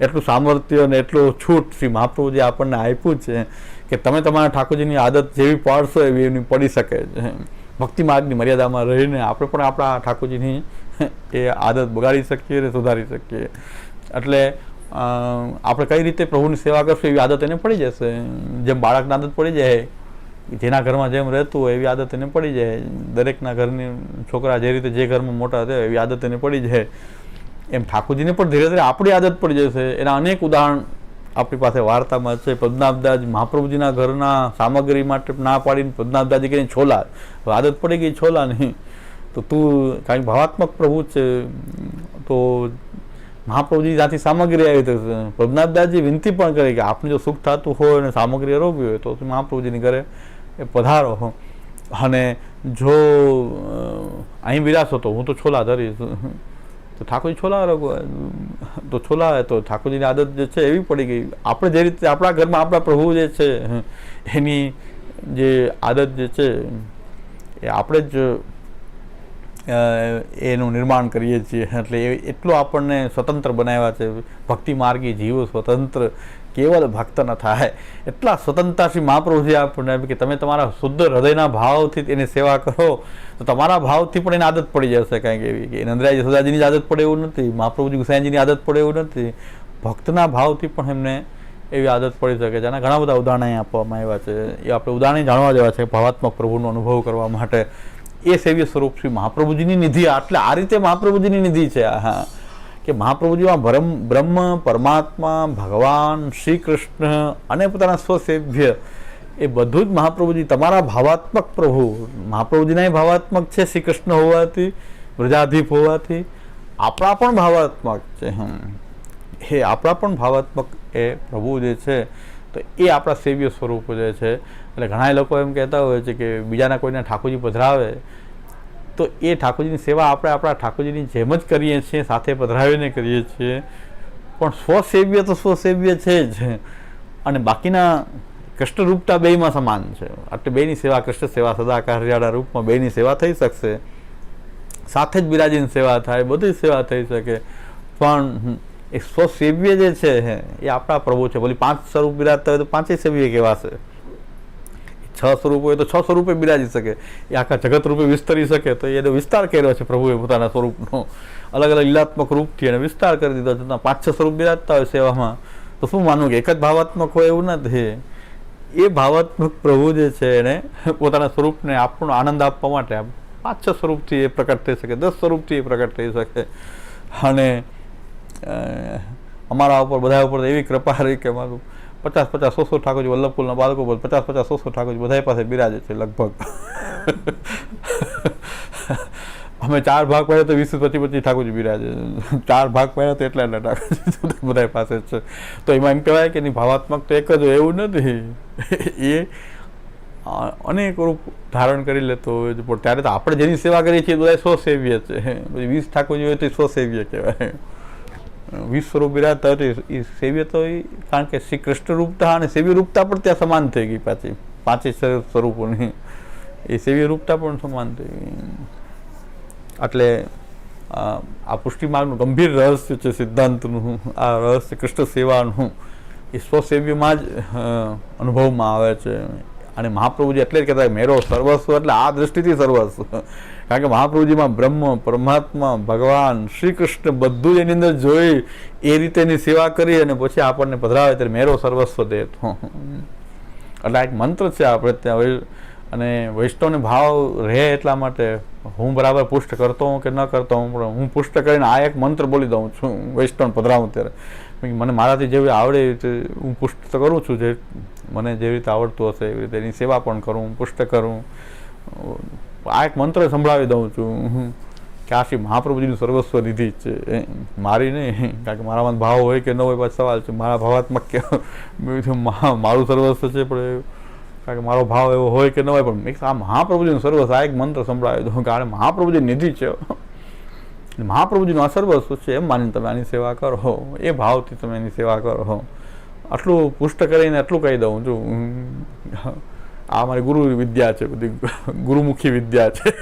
એટલું સામર્થ્ય અને એટલું છૂટ શ્રી મહાપ્રભુજી આપણને આપ્યું છે કે તમે તમારા ઠાકોરજીની આદત જેવી પાડશો એવી એની પડી શકે છે. ભક્તિ માર્ગની મર્યાદામાં રહીને આપણે પણ આપણા ઠાકોરજીની એ આદત બગાડી શકીએ અને સુધારી શકીએ. એટલે આપણે કઈ રીતે પ્રભુની સેવા કરશું એવી આદત એને પડી જશે. જેમ બાળકની આદત પડી જાય, જેના ઘરમાં જેમ રહેતું હોય એવી આદત એને પડી જાય. દરેકના ઘરની છોકરા જે રીતે જે ઘરમાં મોટા થયા એવી આદત એને પડી જાય. એમ ઠાકોરજીને પણ ધીરે ધીરે આપણી આદત પડી જશે. એના અનેક ઉદાહરણ આપણી પાસે વાર્તામાં છે. પદ્મનાભદાસ મહાપ્રભુજીના ઘરના સામગ્રી માટે ના પાડીને પદ્મનાભદાસજી કરીને છોલા, આદત પડી ગઈ છોલાની, તો તું કાંઈ ભાવાત્મક પ્રભુ છે, તો મહાપ્રભુજી ત્યાંથી સામગ્રી આવી તો પદ્મનાભદાસજી વિનંતી પણ કરી કે આપને જો સુખ થતું હોય અને સામગ્રી અરોગી હોય તો મહાપ્રભુજીની ઘરે એ પધારો, અને જો અહીં બિરાશો તો હું તો છોલા ધરીશ. તો ઠાકોરજી છોલા અરોગો, તો છોલા, તો ઠાકોરજીની આદત જે છે એવી પડી ગઈ. આપણે જે રીતે આપણા ઘરમાં આપણા પ્રભુ જે છે એની જે આદત જે છે એ આપણે જ એનું નિર્માણ કરીએ છીએ. એટલે એટલું આપણને સ્વતંત્ર બનાવ્યા છે. ભક્તિ માર્ગી જીવો સ્વતંત્ર, કેવલ ભક્ત ન થાય. એટલા સ્વતંત્રતા શ્રી મહાપ્રભુજી આપણને કે તમે તમારા શુદ્ધ હૃદયના ભાવથી એની સેવા કરો તો તમારા ભાવથી પણ એને આદત પડી જશે. કાંઈક એવી કે નંદરાય યશોદાજીની આદત પડે એવું નથી, મહાપ્રભુજી ગુસાઈજીની આદત પડે એવું નથી. ભક્તના ભાવથી પણ એમને એવી આદત પડી શકે છે. આના ઘણા બધા ઉદાહરણ અહીં આપવામાં આવ્યા છે. એ આપણે ઉદાહરણ જાણવા જેવા છે ભાવાત્મક પ્રભુનો અનુભવ કરવા માટે. એ સેવ્ય સ્વરૂપ શ્રી મહાપ્રભુજીની નિધિ. એટલે આ રીતે મહાપ્રભુજીની નિધિ છે. હા, કે મહાપ્રભુજીમાં બ્રહ્મ પરમાત્મા ભગવાન શ્રી કૃષ્ણ અને પોતાના સ્વસેવ્ય એ બધું જ મહાપ્રભુજી તમારા ભાવાત્મક પ્રભુ. મહાપ્રભુજીના ભાવાત્મક છે શ્રી કૃષ્ણ હોવાથી, વ્રજાધીપ હોવાથી. આપણા પણ ભાવાત્મક છે. એ આપણા પણ ભાવાત્મક એ પ્રભુ જે છે તો એ આપણા સેવ્ય સ્વરૂપ જે છે. એટલે ઘણા લોકો એમ કહેતા હોય છે કે બીજાના કોઈને ઠાકોરજી પધરાવે તો એ ઠાકોરજીની સેવા આપણે આપણા ઠાકોરજીની જેમ જ કરીએ છીએ, સાથે પધરાવીને કરીએ છીએ. પણ સ્વસેવ્ય તો સ્વસેવ્ય છે જ, અને બાકીના કૃષ્ણરૂપતા બેયમાં સમાન છે. એટલે બેયની સેવા, કૃષ્ણ સેવા સદાકાર્યાળા રૂપમાં બેયની સેવા થઈ શકશે. સાથે જ બિરાજીની સેવા થાય, બધી સેવા થઈ શકે. પણ એ સ્વસેવ્ય જે છે એ આપણા પ્રભુ છે. બોલી 5 સ્વરૂપ બિરાજતા હોય તો 5 સેવ્ય કહેવાશે. 6 સ્વરૂપ હોય તો 6 સ્વરૂપે બિરાજી શકે. એ આખા જગત રૂપે વિસ્તરી શકે તો એનો વિસ્તાર કર્યો છે પ્રભુએ પોતાના સ્વરૂપનો. અલગ અલગ લીલાત્મક રૂપથી એને વિસ્તાર કરી દીધો છે. 5-6 સ્વરૂપ બિરાજતા હોય સેવામાં તો શું માનવું કે એક જ ભાવાત્મક હોય એવું નથી. એ ભાવાત્મક પ્રભુ જે છે એને પોતાના સ્વરૂપને આપણો આનંદ આપવા માટે 5-6 સ્વરૂપથી એ પ્રકટ થઈ શકે, 10 સ્વરૂપથી એ પ્રકટ થઈ શકે. અને અમારા ઉપર બધા ઉપર એવી કૃપા રહી કે 50 100 ઠાકોરજી વલ્લભકુલના બાળકો 50 100 ઠાકોરજી બધા પાસે બિરાજે છે લગભગ. અમે 4 ભાગ પડ્યા તો 20-25 ઠાકોરજી બિરાજે, 4 ભાગ પડ્યા તો એટલા ઠાકોરજી બધા પાસે છે. તો એમાં એમ કહેવાય કે એની ભાવાત્મક તો એક જ હોય એવું નથી, એ અનેક રૂપ ધારણ કરી લેતો હોય છે. પણ ત્યારે તો આપણે જેની સેવા કરીએ છીએ બધા 100 સેવ્ય છે, 20 ઠાકોરજી હોય તો 100 સેવ્ય કહેવાય. 20 સ્વરૂપ બિરાજતા હોય તો એ સેવ્ય તો કારણ કે શ્રી કૃષ્ણ રૂપતા અને સેવ્ય રૂપતા પણ ત્યાં સમાન થઈ ગઈ પાછી 5 સ્વરૂપોની, એ સેવ્ય રૂપતા પણ સમાન થઈ ગઈ. એટલે આ પુષ્ટિ માર્ગનું ગંભીર રહસ્ય છે સિદ્ધાંતનું, આ રહસ્ય કૃષ્ણ સેવાનું એ સ્વસેવ્યમાં જ અનુભવમાં આવે છે. અને મહાપ્રભુજી એટલે જ કહેતા મેરો સર્વસ્વ, એટલે આ દ્રષ્ટિથી સર્વસ્વ, કારણ કે મહાપ્રભુજીમાં બ્રહ્મ, પરમાત્મા, ભગવાન, શ્રી કૃષ્ણ બધું જ એની અંદર જોઈ એ રીતે એની સેવા કરી અને પછી આપણને પધરાવે ત્યારે મેરો સર્વસ્વ દે. એટલે આ એક મંત્ર છે આપણે ત્યાં. અને વૈષ્ણવને ભાવ રહે એટલા માટે હું બરાબર પુષ્ટ કરતો હું કે ન કરતો હું, પણ હું પુષ્ટ કરીને આ એક મંત્ર બોલી દઉં છું વૈષ્ણવ પધરાવું ત્યારે. મને મારાથી જેવી આવડે એ રીતે હું પુષ્ટ કરું છું, જે મને જેવી રીતે આવડતું હશે એવી રીતે એની સેવા પણ કરું, પુષ્ટ કરું. આ એક મંત્ર સંભળાવી દઉં છું કે આ શ્રી મહાપ્રભુજીનું સર્વસ્વ નિધિ છે, મારી નહીં. કારણ કે મારામાં ભાવ હોય કે ન હોય પાછો સવાલ છે. મારા ભાવાત્મક કે મારું સર્વસ્વ છે, પણ કારણ કે મારો ભાવ એવો હોય કે ન હોય, પણ આ મહાપ્રભુજીનું સર્વસ્વ આ એક મંત્ર સંભળાવી દઉં. કારણ મહાપ્રભુજી નિધિ છે, મહાપ્રભુજીનું આ સર્વસ્વ છે એમ માનીને તમે આની સેવા કરો, એ ભાવથી તમે એની સેવા કરો. આટલું પુષ્ટ કરીને એટલું કહી દઉં છું. આ મારી ગુરુ વિદ્યા છે, બધી ગુરુમુખી વિદ્યા છે.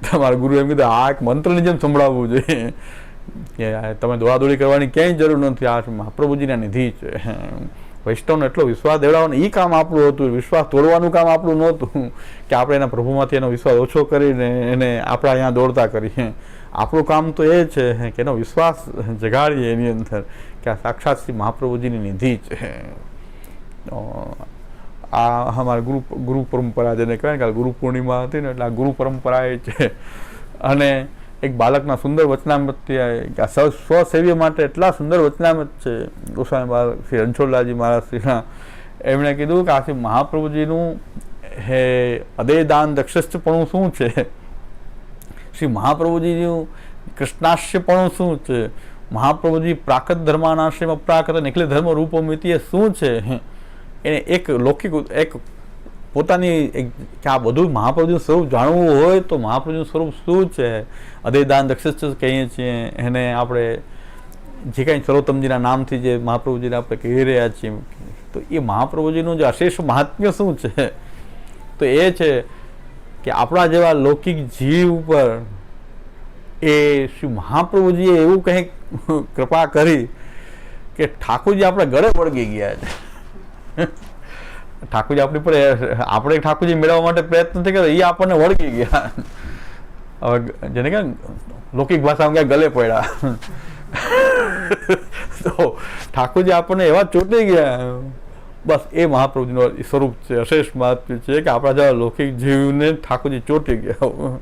તમારા ગુરુ એમ કીધું આ એક મંત્રની જેમ સંભળાવવું જોઈએ કે તમે દોડાદોડી કરવાની ક્યાંય જરૂર નથી, આ મહાપ્રભુજીના નિધિ છે. વૈષ્ણવનો એટલો વિશ્વાસ દેવડાવવાનો એ કામ આપણું હતું, વિશ્વાસ તોડવાનું કામ આપણું નહોતું કે આપણે એના પ્રભુમાંથી એનો વિશ્વાસ ઓછો કરીને એને આપણા અહીંયા દોડતા કરીએ. આપણું કામ તો એ છે કે એનો વિશ્વાસ જગાડીએ એની અંદર કે આ સાક્ષાત શ્રી મહાપ્રભુજીની નિધિ છે. આ અમારી ગુરુ પરંપરા જેને કહેવાય ને, ગુરુ પૂર્ણિમા હતી ને એટલે આ ગુરુ પરંપરા એ છે. અને એક બાળકના સુંદર વચનામૃત, સ્વસેવ્ય માટે એટલા સુંદર વચનામૃત છે ગોસ્વામી બાળક શ્રી રણછોડલાલજી મહારાજ શ્રીના. એમણે કીધું કે આ શ્રી મહાપ્રભુજીનું હે અદેદાન દક્ષસ્થપણું શું છે, શ્રી મહાપ્રભુજીનું કૃષ્ણાશ્યપણું શું છે, મહાપ્રભુજી પ્રાકૃત ધર્માનાશ્રમ અપ્રાકૃત નિખિલ ધર્મ રૂપોમિતિ એ શું છે. એને એક લૌકિક એક પોતાની કે આ બધું મહાપ્રભુજીનું સ્વરૂપ જાણવું હોય તો મહાપ્રભુજીનું સ્વરૂપ શું છે, અદેદાન દક્ષિણ કહીએ છીએ એને આપણે, જે કાંઈ સર્વોત્તમજીના નામથી જે મહાપ્રભુજીને આપણે કહી રહ્યા છીએ, તો એ મહાપ્રભુજીનું જે અશેષ મહાત્મ્ય શું છે, તો એ છે કે આપણા જેવા લૌકિક જીવ ઉપર એ શ્રી મહાપ્રભુજીએ એવું કંઈક કૃપા કરી કે ઠાકોરજી આપણા ગળે વળગી ગયા છે. ઠાકોરજી આપણી પર આપણે ઠાકોરજી મેળવવા માટે પ્રયત્ન નથી કરતા, એ આપણને વળગી ગયા. હવે જેને કે લૌકિક ભાષામાં ક્યાં ગલે પડ્યા, તો ઠાકોરજી આપણને એવા ચોંટી ગયા. બસ એ મહાપ્રભુજીનું સ્વરૂપ છે, અશેષ મહાત્મ્ય છે કે આપણા જેવા લૌકિક જીવને ઠાકોરજી ચોંટી ગયા,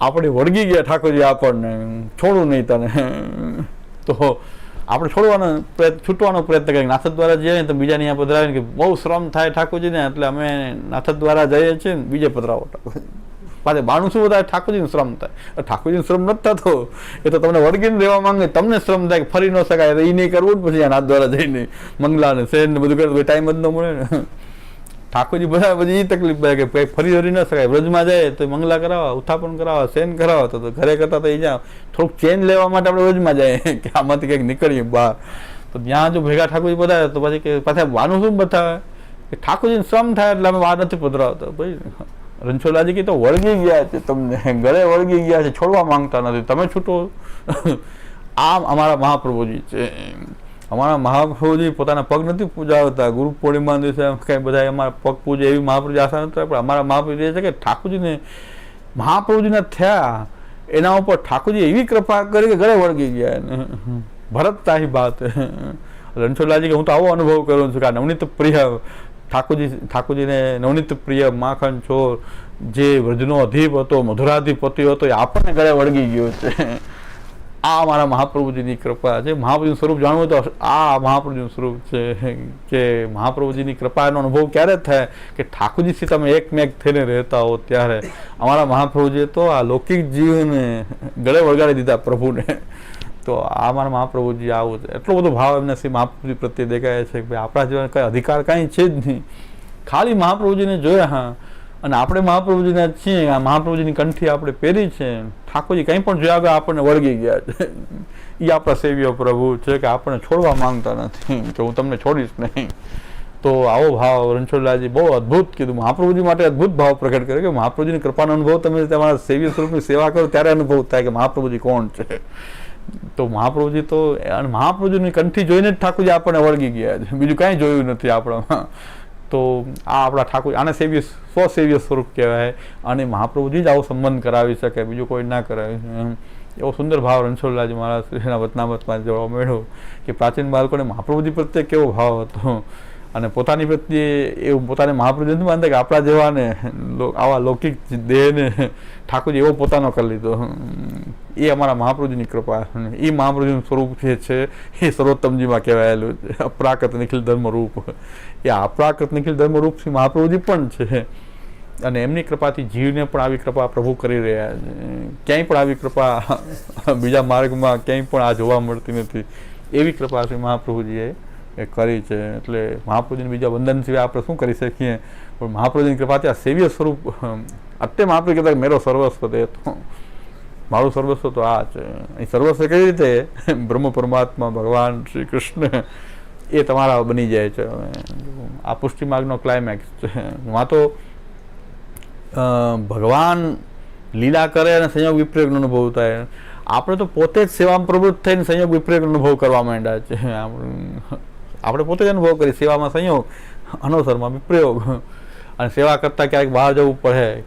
આપણે વળગી ગયા. ઠાકોરજી આપણને છોડું નહીં તને, તો આપણે છોડવાનો છૂટવાનો પ્રયત્ન કરીએ. નાથદ દ્વારા જઈએ ને તો બીજાને અહીંયા પધરાવે કે બહુ શ્રમ થાય ઠાકોરજીને, એટલે અમે નાથદ દ્વારા જઈએ છીએ ને બીજે પધરાવો ઠાકોરજી. પાછે બાણું શું બધા ઠાકોરજીનું શ્રમ થાય, ઠાકોરજીનું શ્રમ નથી થતો, એ તો તમને વળગીને રહેવા માંગે, તમને શ્રમ થાય કે ફરી ન શકાય, એ નહીં કરવું જ પછી નાથ દ્વારા જઈને મંગલા ને શેર ને બધું કરે ટાઈમ જ ન મળે ને. ઠાકોરજી બધા બધી એ તકલીફ પડે કે કંઈ ફરી હરી ન શકાય, વ્રજમાં જાય તો મંગલા કરાવવા, ઉત્થાપન કરાવવા, શેન કરાવવા, તો ઘરે કરતા તો એ જ્યાં થોડુંક ચેન્જ લેવા માટે આપણે વ્રજમાં જાય કે આમાંથી કંઈક નીકળીએ બહાર. તો ત્યાં જો ભેગા ઠાકોરજી પધારે તો પછી કે પાછા વાનું શું બતાવે કે ઠાકોરજીને શ્રમ થાય એટલે અમે વાર નથી પધરાવતા. ભાઈ રણછોડલાલજી કે તો વળગી ગયા છે, તમને ગળે વળગી ગયા છે, છોડવા માંગતા નથી, તમે છૂટો. આમ અમારા મહાપ્રભુજી છે. અમારા મહાપ્રભુજી પોતાના પગ નથી પૂજાવતા. ગુરુ પૂર્ણિમા દિવસે કંઈ બધા અમારા પગ પૂજે એવી મહાપ્રભુજી આશા નથી, પણ અમારા મહાપ્રભુજી છે કે ઠાકોરજીને મહાપ્રભુજીના થયા એના ઉપર ઠાકોરજી એવી કૃપા કરી કે ગળે વળગી ગયા. ભરત તાહી બાત. રણછોડલાલજી કે હું તો આવો અનુભવ કરું છું કે આ નવનીત પ્રિય ઠાકોરજીને નવનીત પ્રિય માખણ ચોર જે વ્રજનો અધીપ હતો, મધુરાધિપતિ હતો, એ આપણને ગળે વળગી ગયો છે. આ મારા મહાપ્રભુજીની કૃપા છે. મહાપ્રભુનું સ્વરૂપ જાણવું તો આ મહાપ્રભુનું સ્વરૂપ છે કે મહાપ્રભુજીની કૃપાનો અનુભવ ક્યારે થાય કે ઠાકોરજીથી તમે એકમેક થઈને રહેતા હો ત્યારે. અમારા મહાપ્રભુજીએ તો આ લૌકિક જીવને ગળે વળગાડી દીધા પ્રભુને. તો આ મારા મહાપ્રભુજી આવું છે. એટલો બધો ભાવ એમને શ્રી મહાપ્રભુજી પ્રત્યે દેખાય છે કે ભાઈ આપણા જીવન કંઈ અધિકાર કાંઈ છે જ નહીં, ખાલી મહાપ્રભુજીને જોયા. હા, અને આપણે મહાપ્રભુજીના છીએ, આ મહાપ્રભુજીની કંઠી આપણે પહેરી છે. ઠાકોરજી કંઈ પણ જોયા વગર આપણને વળગી ગયા છે. એ આપણા સેવ્ય પ્રભુ છે કે આપણને છોડવા માંગતા નથી કે હું તમને છોડીશ નહીં. તો આવો ભાવ રણછોડલાલજી બહુ અદ્ભુત કીધું. મહાપ્રભુજી માટે અદ્ભુત ભાવ પ્રગટ કરે કે મહાપ્રભુજીની કૃપાનો અનુભવ તમે તમારા સેવ્ય સ્વરૂપની સેવા કરો ત્યારે અનુભવ થાય કે મહાપ્રભુજી કોણ છે. તો મહાપ્રભુજી તો અને મહાપ્રભુજીની કંઠી જોઈને જ ઠાકોરજી આપણને વળગી ગયા છે, બીજું કાંઈ જોયું નથી આપણામાં. તો આ આપણા ઠાકોર આને સેવ્ય સ્વસેવ્ય સ્વરૂપ કહેવાય. અને મહાપ્રભુજી જ આવો સંબંધ કરાવી શકે, બીજું કોઈ ના કરાવી. એવો સુંદર ભાવ રણછોડલાલજી મહારાજના વચનામૃતમાં જોવા મળ્યો કે પ્રાચીન બાળકોને મહાપ્રભુજી પ્રત્યે કેવો ભાવ હતો. અને પોતાની પ્રત્યે એવું પોતાને મહાપ્રભુજી નથી માનતા કે આપણા જેવાને આવા લૌકિક દેહને ઠાકોરજી એવો પોતાનો કરી લીધો. એ અમારા મહાપ્રભુજીની કૃપા. એ મહાપ્રભુજીનું સ્વરૂપ જે છે એ સર્વોત્તમજીમાં કહેવાયેલું છે, અપ્રાકૃત નિખિલ ધર્મરૂપ. એ અપ્રાકૃત નિખિલ ધર્મરૂપ શ્રી મહાપ્રભુજી પણ છે. અને એમની કૃપાથી જીવને પણ આવી કૃપા પ્રભુ કરી રહ્યા છે. ક્યાંય પણ આવી કૃપા બીજા માર્ગમાં ક્યાંય પણ આ જોવા મળતી નથી. એવી કૃપા શ્રી મહાપ્રભુજીએ કરી છે. એટલે મહાપ્રભુજીને બીજા વંદન સિવાય આપણે શું કરી શકીએ? પણ મહાપ્રભુજીની કૃપાથી આ સેવ્ય સ્વરૂપ અત્યારે મહાપ્રભુ કહેતા મેરો સર્વસ્વ દે, તો મારું સર્વસ્વ તો આ છે. એ સર્વસ્વ કેવી રીતે? બ્રહ્મ પરમાત્મા ભગવાન શ્રી કૃષ્ણ એ તમારા બની જાય છે. આ પુષ્ટિ માર્ગનો ક્લાઇમેક્સ છે. માં તો ભગવાન લીલા કરે અને સંયોગ વિપ્રયોગનો અનુભવ થાય. આપણે તો પોતે જ સેવામાં પ્રવૃત્ત થઈને સંયોગ વિપ્રયોગનો અનુભવ કરવા માંડ્યા છે. આપણે પોતે જ અનુભવ કરીએ સેવામાં સંયોગ, અનુસરમાં વિપ્રયોગ. અને સેવા કરતાં ક્યારેક બહાર જવું પડે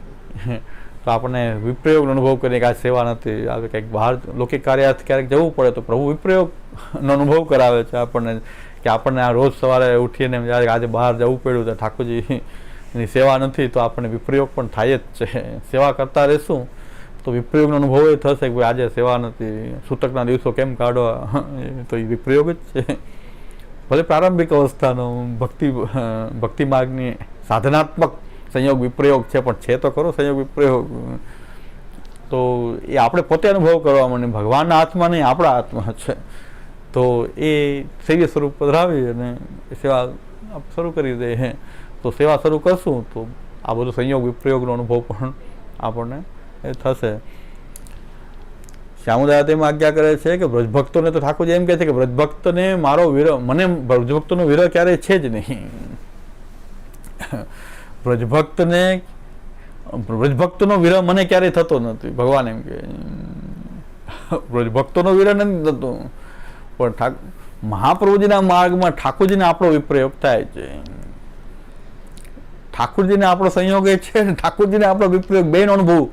તો આપણને વિપ્રયોગનો અનુભવ કરીએ કે આ સેવા નથી, આવે કંઈક બહાર લૌકિક કાર્યાર્થ ક્યારેક જવું પડે તો પ્રભુ વિપ્રયોગનો અનુભવ કરાવે છે આપણને કે આપણને આ રોજ સવારે ઉઠીને આજે બહાર જવું પડ્યું તો ઠાકોરજીની સેવા નથી તો આપણને વિપ્રયોગ પણ થાય જ છે. સેવા કરતા રહેશું તો વિપ્રયોગનો અનુભવ એ થશે કે ભાઈ આજે સેવા નથી, છૂટકના દિવસો કેમ કાઢવા, તો એ વિપ્રયોગ જ છે. ભલે પ્રારંભિક અવસ્થાનો ભક્તિ માર્ગની સાધનાત્મક સંયોગ વિપ્રયોગ છે, પણ છે તો ખરો સંયોગ વિપ્રયોગ. તો એ આપણે પોતે અનુભવ કરવા માંડે, ભગવાનના હાથમાં નહીં આપણા હાથમાં છે. તો એ સેવ્ય સ્વરૂપ પધરાવી અને સેવા શરૂ કરી દે. તો સેવા શરૂ કરશું તો આ બધો સંયોગ વિપ્રયોગનો અનુભવ પણ આપણને એ થશે. શ્યામુદાય તેમાં આજ્ઞા કરે છે કે બ્રજભક્તોને તો ઠાકોરજી એમ કહે છે કે બ્રજભક્તને મારો વિરહ, મને બ્રજભક્તોનો વિરહ ક્યારેય છે જ નહીં. બ્રજભક્તનો વિરહ મને ક્યારેય થતો નથી. ભગવાન એમ કે બ્રજભક્તોનો વિરહ નથી થતો, પણ મહાપ્રભુજીના માર્ગમાં ઠાકોરજીને આપણો વિપ્રયોગ થાય છે. ઠાકોરજીને આપણો સંયોગ એ છે, ઠાકોરજીને આપણો વિપ્રયોગ બેનો અનુભવ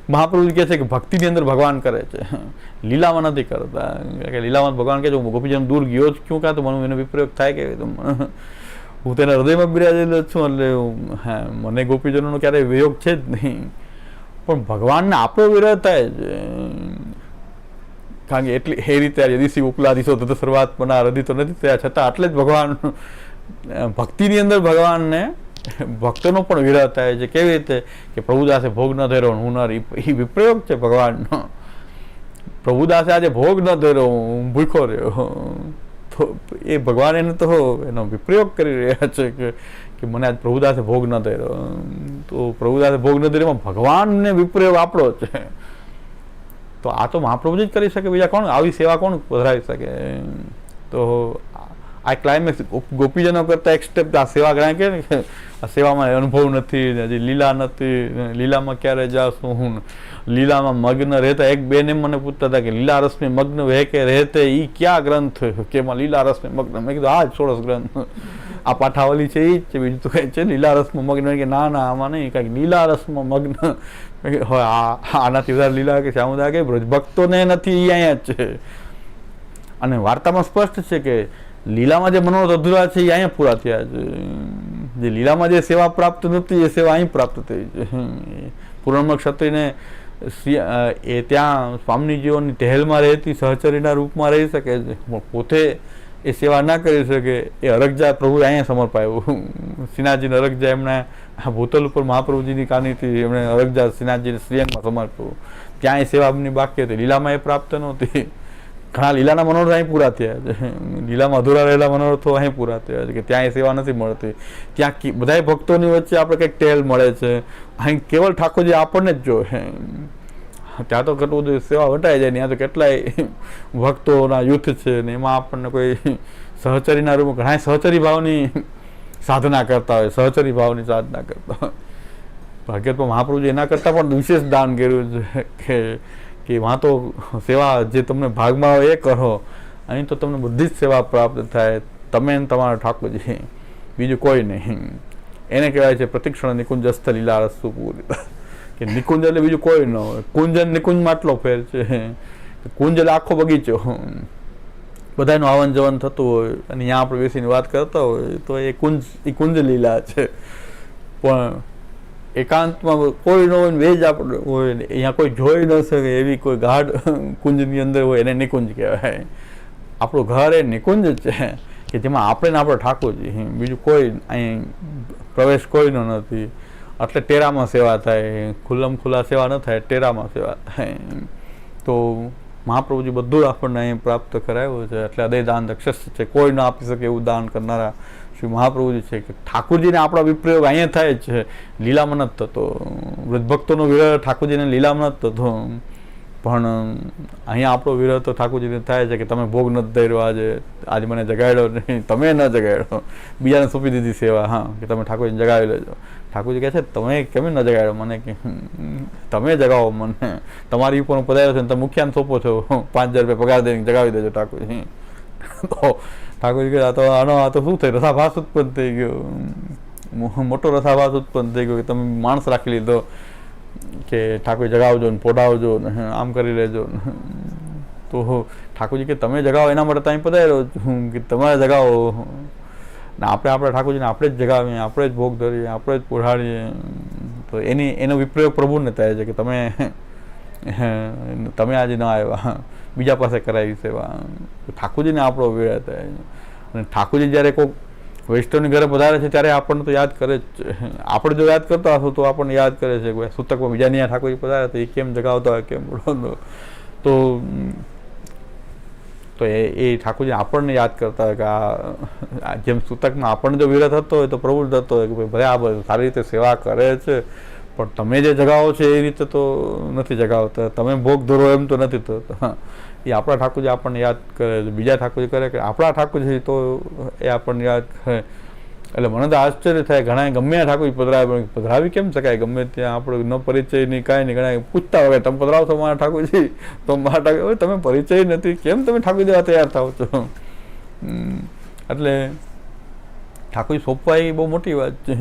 મહાપ્રભુજી કહે છે કે ભક્તિની અંદર ભગવાન કરે છે, લીલામાં નથી કરતા. કે લીલામાં ભગવાન કહે છે હું ગોપીજન દૂર ગયો જ ક્યું, કાં તો મને એનો વિપ્રયોગ થાય કે હું તેના હૃદયમાં બિરાજેલો છું, એટલે મને ગોપીજનોનો ક્યારેય વિયોગ છે જ નહીં. પણ ભગવાનને આપણો વિરહ થાય છે, કારણ કે એટલી એ રીતે યદિશી ઉપલાદિશો તો શરૂઆત બના હૃદય તો નથી થયા છતાં એટલે જ ભગવાન ભક્તિની અંદર ભગવાનને ભક્તોનો પણ વિરહ થાય છે. કેવી રીતે કે પ્રભુદાસે ભોગ ન ધર્યો હું ન, એ વિપ્રયોગ છે ભગવાનનો. પ્રભુદાસે આજે ભોગ ન ધર્યો હું ભૂખો રહ્યો, તો એ ભગવાન એને તો એનો વિપ્રયોગ કરી રહ્યા છે કે મને આજ પ્રભુદાસે ભોગ ન ધર્યો. તો પ્રભુદાસે ભોગ ન ધર્યો ભગવાનને વિપ્રયોગ આપણો છે. તો આ તો મહાપ્રભુજી જ કરી શકે, બીજા કોણ આવી સેવા કોણ પધરાવી શકે? તો આ ક્લાઇમેક્સ ગોપીજનો કરતા એક સ્ટેપ આ સેવા ગણાય કે આ સેવામાં અનુભવ નથી, હજી લીલા નથી, લીલામાં ક્યારે જાશું હું, લીલામાં મગ્ન રહેતા. એક બેન એમ મને પૂછતા હતા કે લીલા રસમે મગ્ન વહેકે રહેતે ઈ ક્યાં ગ્રંથ કે એમાં લીલા રસમે મગ્ન? મેં કીધું આ જ સોળસ ગ્રંથ, આ પાઠાવલી છે એ જ છે, બીજું તો કંઈ છે લીલા રસમાં મગ્ન? કે ના ના આમાં નહીં, કાંઈક લીલા રસમાં મગ્ન. હવે આનાથી વધારે લીલા કે શ્યામુદાય કે બ્રજભક્તોને નથી, એ અહીંયા જ છે. અને વાર્તામાં સ્પષ્ટ છે કે લીલામાં જે મનોરથ અધૂરા છે એ અહીંયા પૂરા થયા છે. જે લીલામાં જે સેવા પ્રાપ્ત નથી એ સેવા અહીં પ્રાપ્ત થઈ છે. પૂર્ણમાં ક્ષત્રિયને એ ત્યાં સ્વામીજીઓની ટહેલમાં રહેતી સહચરીના રૂપમાં રહી શકે છે, પણ પોતે એ સેવા ના કરી શકે. એ અરગજા પ્રભુએ અહીંયા સમર્પાયું. શ્રીનાથજીને અરગજા એમણે ભૂતલ ઉપર મહાપ્રભુજીની કાનીથી એમણે અરગજા શ્રીનાથજીને શ્રીઅંગમાં સમર્પ્યું. ત્યાં એ સેવા એમની બાકી હતી, લીલામાં એ પ્રાપ્ત નહોતી. ઘણા લીલાના મનોરથ અહીં પૂરા થયા છે, લીલામાં અધૂરા રહેલા મનોરથો અહીં પૂરા થયા છે કે ત્યાં એ સેવા નથી મળતી. ત્યાં બધા ભક્તોની વચ્ચે આપણે કંઈક ટેલ મળે છે, અહીં કેવલ ઠાકોરજી આપણને જ જોવે. ત્યાં તો કેટલું બધું સેવા વટાઈ જાય ને, ત્યાં તો કેટલાય ભક્તોના યુથ છે ને, એમાં આપણને કોઈ સહચરીના રૂપમાં ઘણા સહચરી ભાવની સાધના કરતા હોય, સહચરી ભાવની સાધના કરતા હોય. ભાગ્યતમાં મહાપ્રભુજી એના કરતાં પણ વિશેષ દાન કર્યું છે કે વાં તો સેવા જે તમને ભાગમાં આવે એ કરો, અહીં તો તમને બધી જ સેવા પ્રાપ્ત થાય, તમે ને તમારા ઠાકોરજી, બીજું કોઈ નહીં. એને કહેવાય છે પ્રતિક્ષણ નિકુંજ અસ્થ લીલા રસ્તુ પૂરી, કે નિકુંજ એટલે બીજું કોઈ ન હોય. કુંજ અને નિકુંજમાં આટલો ફેર છે. કુંજ એટલે આખો બગીચો, બધાનું આવન જવન થતું હોય અને અહીંયા આપણે બેસીને વાત કરતા હોય તો એ કુંજ લીલા છે. પણ એકાંતમાં કોઈ ન હોય, વેજ આપણે હોય, અહીંયા કોઈ જોઈ ન શકે એવી કોઈ ગાઢ કુંજની અંદર હોય, એને નિકુંજ કહેવાય. આપણું ઘર એ નિકુંજ જ છે કે જેમાં આપણે ને આપણે ઠાકોરજી, બીજું કોઈ અહીં પ્રવેશ કોઈનો નથી. એટલે ટેરામાં સેવા થાય, ખુલ્લમ ખુલ્લા સેવા ન થાય, ટેરામાં સેવા થાય. તો મહાપ્રભુજી બધું આપણને અહીં પ્રાપ્ત કરાવ્યું છે. એટલે હૃદય દાન દક્ષસ છે, કોઈ ન આપી શકે એવું દાન કરનારા શ્રી મહાપ્રભુજી છે. કે ઠાકોરજીને આપણો વિપ્રયોગ અહીંયા થાય જ છે, લીલામાં નથી થતો. વૃદ્ધભક્તોનો વિરહ ઠાકોરજીને લીલામાં નથી થતો, પણ અહીંયા આપણો વિરહ તો ઠાકોરજીને થાય છે કે તમે ભોગ નથી ધર્યો, આજે મને જગાડ્યો નહીં, તમે ન જગાડ્યો, બીજાને સોંપી દીધી સેવા. હા, કે તમે ઠાકોરજીને જગાવી લેજો. ઠાકોરજી કહે છે તમે કેમ ન જગાડ્યો મને, કે તમે જગાવો મને, તમારી ઉપર હું પધાર્યો છું, તમે મુખિયાને સોંપો છો, 5,000 રૂપિયા પગાર દઈને જગાવી દેજો ઠાકોરજી. તો ઠાકોરજી કહે આ તો શું થયું, રસાભાસ ઉત્પન્ન થઈ ગયો, મોટો રસાભાસ ઉત્પન્ન થઈ ગયો કે તમે માણસ રાખી લીધો કે ઠાકોર જગાવજો ને પોઢાવજો ને આમ કરી લેજો. તો ઠાકોરજી કે તમે જગાવો એના માટે ત્યાં પધાર્યો છું કે તમારે જગાવો ને આપણે આપણા ઠાકોરજીને આપણે જ જગાવીએ, આપણે જ ભોગ ધરીએ, આપણે જ પોઢાડીએ. તો એનો વિપ્રયોગ પ્રભુને થાય છે કે તમે આજે ન આવ્યા, બીજા પાસે કરાવી સેવા. ઠાકોરજીને આપણો વિરહ થાય. અને ઠાકોરજી જ્યારે કોઈક વૈષ્ણવની ઘરે પધારે છે ત્યારે આપણને તો યાદ કરે જ છે. આપણે જો યાદ કરતા હશું તો આપણને યાદ કરે છે કે સૂતકમાં બીજાની ત્યાં ઠાકોરજી પધારે તો એ કેમ જગાવતા હોય, કેમ તો એ ઠાકોરજી આપણને યાદ કરતા હોય કે આ જેમ સૂતકમાં આપણને જો વિરહ થતો હોય તો પ્રભુ થતો હોય કે ભાઈ ભલે આ બધું સારી રીતે સેવા કરે છે, પણ તમે જે જગાવો છો એ રીતે તો નથી જગાવતા, તમે ભોગ ધરો એમ તો નથી થતા. એ આપણા ઠાકોરજી આપણને યાદ કરે, બીજા ઠાકોરજી કરે કે આપણા ઠાકોરજી તો એ આપણને યાદ કરે. એટલે મને તો આશ્ચર્ય થાય, ઘણા ગમે ઠાકોરજી પધરાવી કેમ શકાય, ગમે ત્યાં આપણે ન પરિચય નહીં કાંઈ નહીં, ઘણા પૂછતા હોય તમે પધરાવશો મારા ઠાકોરજી, તો મારા ઠાકોર તમે પરિચય નથી, કેમ તમે ઠાકોરજી દેવા તૈયાર થાવ છો. એટલે ઠાકોરજી સોંપવા એ બહુ મોટી વાત છે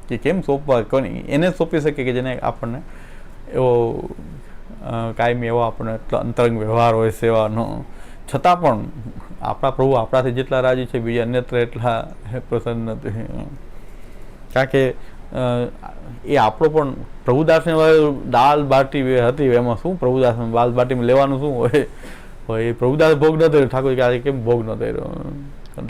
કે કેમ સોંપવા, કોની એને સોંપી શકે કે જેને આપણને એવો કાયમી એવો આપણને એટલો અંતરંગ વ્યવહાર હોય સેવાનો. છતાં પણ આપણા પ્રભુ આપણાથી જેટલા રાજી છે બીજા અન્યત્ર એટલા પ્રસન્ન નથી. કારણ કે એ આપણો પણ પ્રભુદાસને દાલ બાટી હતી, એમાં શું પ્રભુદાસ દાલ બાટીમાં લેવાનું શું હોય, એ પ્રભુદાસ ભોગ ન થયો, ઠાકોર કે આજે કેમ ભોગ ન થયો,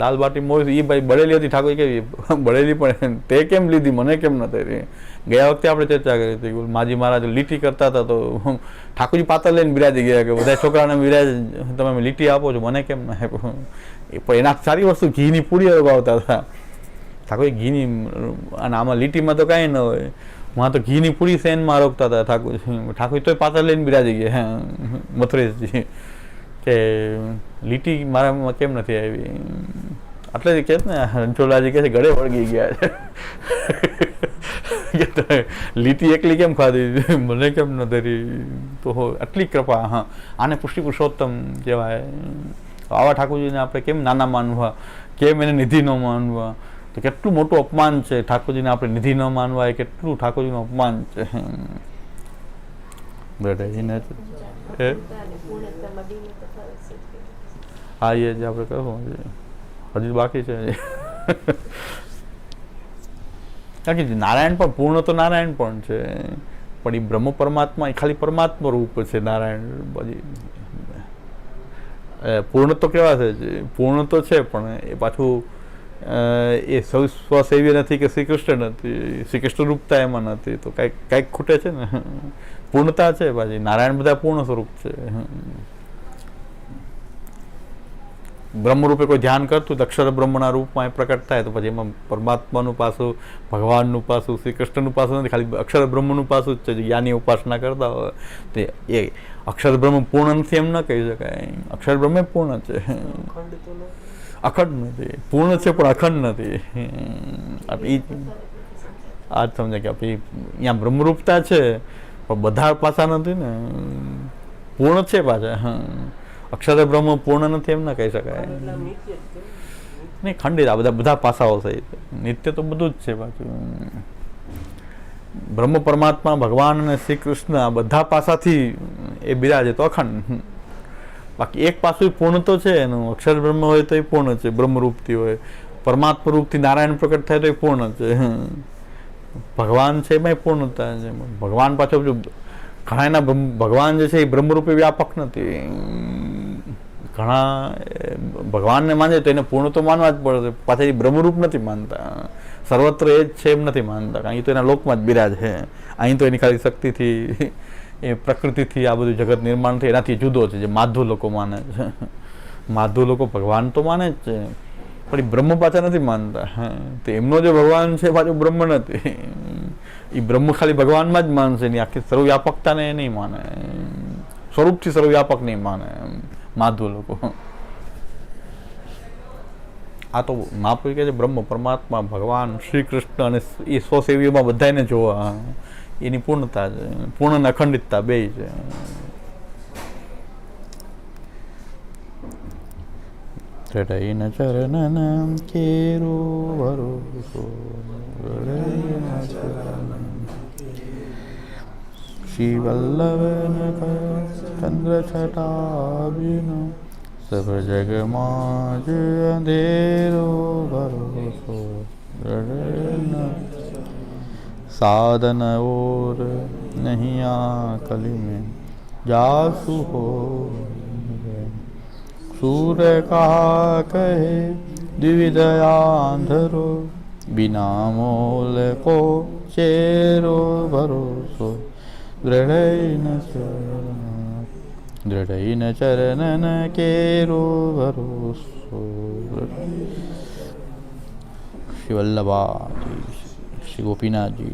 દાલ બાટી મોડી એ ભાઈ બળેલી હતી, ઠાકોર કેવી બળેલી પણ તે કેમ લીધી, મને કેમ ન થઈ. ગયા વખતે આપણે ચર્ચા કરી હતી, માજી મહારાજ લીટી કરતા હતા તો ઠાકોરજી પાત્ર લઈને બિરાજી ગયા કે બધા છોકરાને બિરાજ તમે લીટી આપો છો, મને કેમ ના આપ્યો. પણ એના સારી વસ્તુ ઘીની પૂરી અગાવતા હતા ઠાકોરજી, ઘીની. અને આમાં લીટીમાં તો કાંઈ ન હોય, માં તો ઘીની પૂરી સેનમાં રોકતા હતા ઠાકોરજી તોય પાત્ર લઈને બિરાજી ગયા મથુરેશજી કે લીટી મારામાં કેમ નથી આવી. એટલે કે ને રણછોડલાજી કહે છે ગળે વળગી ગયા છે લીટી એકલી કેમ ખાધી, મને કેમ ન ધરી. તો આટલી કૃપા. હા, આને પુષ્ટિ પુરુષોત્તમ કહેવાય. આવા ઠાકોરજીને આપણે કેમ નાના માનવા, કેમ એને નિધિ ન માનવા. તો કેટલું મોટું અપમાન છે ઠાકોરજીને આપણે નિધિ ન માનવા, એ કેટલું ઠાકોરજીનું અપમાન છે. હા, એ જ આપણે કહું હજી બાકી છે. કારણ કે નારાયણ પણ પૂર્ણ તો નારાયણ પણ છે, પણ એ બ્રહ્મ પરમાત્મા એ ખાલી પરમાત્મા રૂપ છે. નારાયણ બધી પૂર્ણ તો કેવા છે, પૂર્ણ તો છે પણ એ પાછું એ સ્વસેવ્ય નથી કે શ્રી કૃષ્ણ નથી, શ્રી કૃષ્ણ રૂપતા એમાં નથી, તો કાંઈક ખૂટે છે ને. પૂર્ણતા છે પાછી. નારાયણ બધા પૂર્ણ સ્વરૂપ છે. બ્રહ્મરૂપે કોઈ ધ્યાન કરતું તો અક્ષર બ્રહ્મના રૂપમાં એ પ્રકટ થાય, તો પછી એમાં પરમાત્માનું પાસું, ભગવાનનું પાસું, શ્રી કૃષ્ણનું પાસું નથી, ખાલી અક્ષર બ્રહ્મનું પાસું જ છે. જ્ઞાની ઉપાસના કરતા હોય તે એ અક્ષર બ્રહ્મ પૂર્ણ નથી એમ ન કહી શકાય. અક્ષર બ્રહ્મ પૂર્ણ છે, અખંડ નથી. પૂર્ણ છે પણ અખંડ નથી. આ જ સમજાય કે અહીંયા બ્રહ્મરૂપતા છે પણ બધા પાસા નથી ને. પૂર્ણ છે પાછા. અક્ષર બ્રહ્મ પૂર્ણ નથી એમ ના કહી શકાય. નહીં, ખંડિત. આ બધા પાસાઓ સહિત નિત્ય તો બધું જ છે પાછું. બ્રહ્મ પરમાત્મા, ભગવાન અને શ્રી કૃષ્ણ આ બધા પાસાથી એ બિરાજે તો અખંડ. બાકી એક પાસું પૂર્ણ તો છે એનું. અક્ષર બ્રહ્મ હોય તો એ પૂર્ણ છે, બ્રહ્મરૂપથી હોય. પરમાત્મા રૂપથી નારાયણ પ્રકટ થાય તો એ પૂર્ણ છે. ભગવાન છે એમાં પૂર્ણતા છે. ભગવાન પાછો ઘણા એના ભગવાન જે છે એ બ્રહ્મરૂપે વ્યાપક નથી. ઘણા ભગવાનને માને તો એને પૂર્ણ તો માનવા જ પડે, પાછા એ બ્રહ્મરૂપ નથી માનતા. સર્વત્ર એ જ છે એમ નથી માનતા. અહીં તો એના લોકમાં જ બિરાજ છે. અહીં તો એની ખાલી શક્તિથી, એ પ્રકૃતિથી આ બધું જગત નિર્માણ થઈ, એનાથી જુદો છે. જે માધુ લોકો માને છે, માધુ લોકો ભગવાન તો માને જ છે પણ એ બ્રહ્મ પાછા નથી માનતા. તો એમનો જે ભગવાન છે પાછું બ્રહ્મ નથી. એ બ્રહ્મ ખાલી ભગવાનમાં જ માનશે, એની આખી સર્વવ્યાપકતાને એ નહીં માને, સ્વરૂપથી સર્વવ્યાપક નહીં માને માધુ લોકો. આ તો મહાપુરુષ કહે છે બ્રહ્મ પરમાત્મા, ભગવાન, શ્રી કૃષ્ણ અને એ સ્વસેવીઓમાં બધાને જોવા, એની પૂર્ણતા છે. પૂર્ણ અને અખંડિતતા બે છે. ચઢાઈને ચરણ કેરો ભરોસો, શ્રી વલ્લભ ચંદ્ર છટાબિનો, સબ જગમાં જ અંધેરો ભરોસો. साधन और नहीं आकली में जासु हो, सूर्य का कहे द्विविधयांधरो, बिना मोल को चेरो भरोસો. दृढ़ चरणन केरो भरोસો. श्री वल्लभा, श्री गोपीनाथ जी.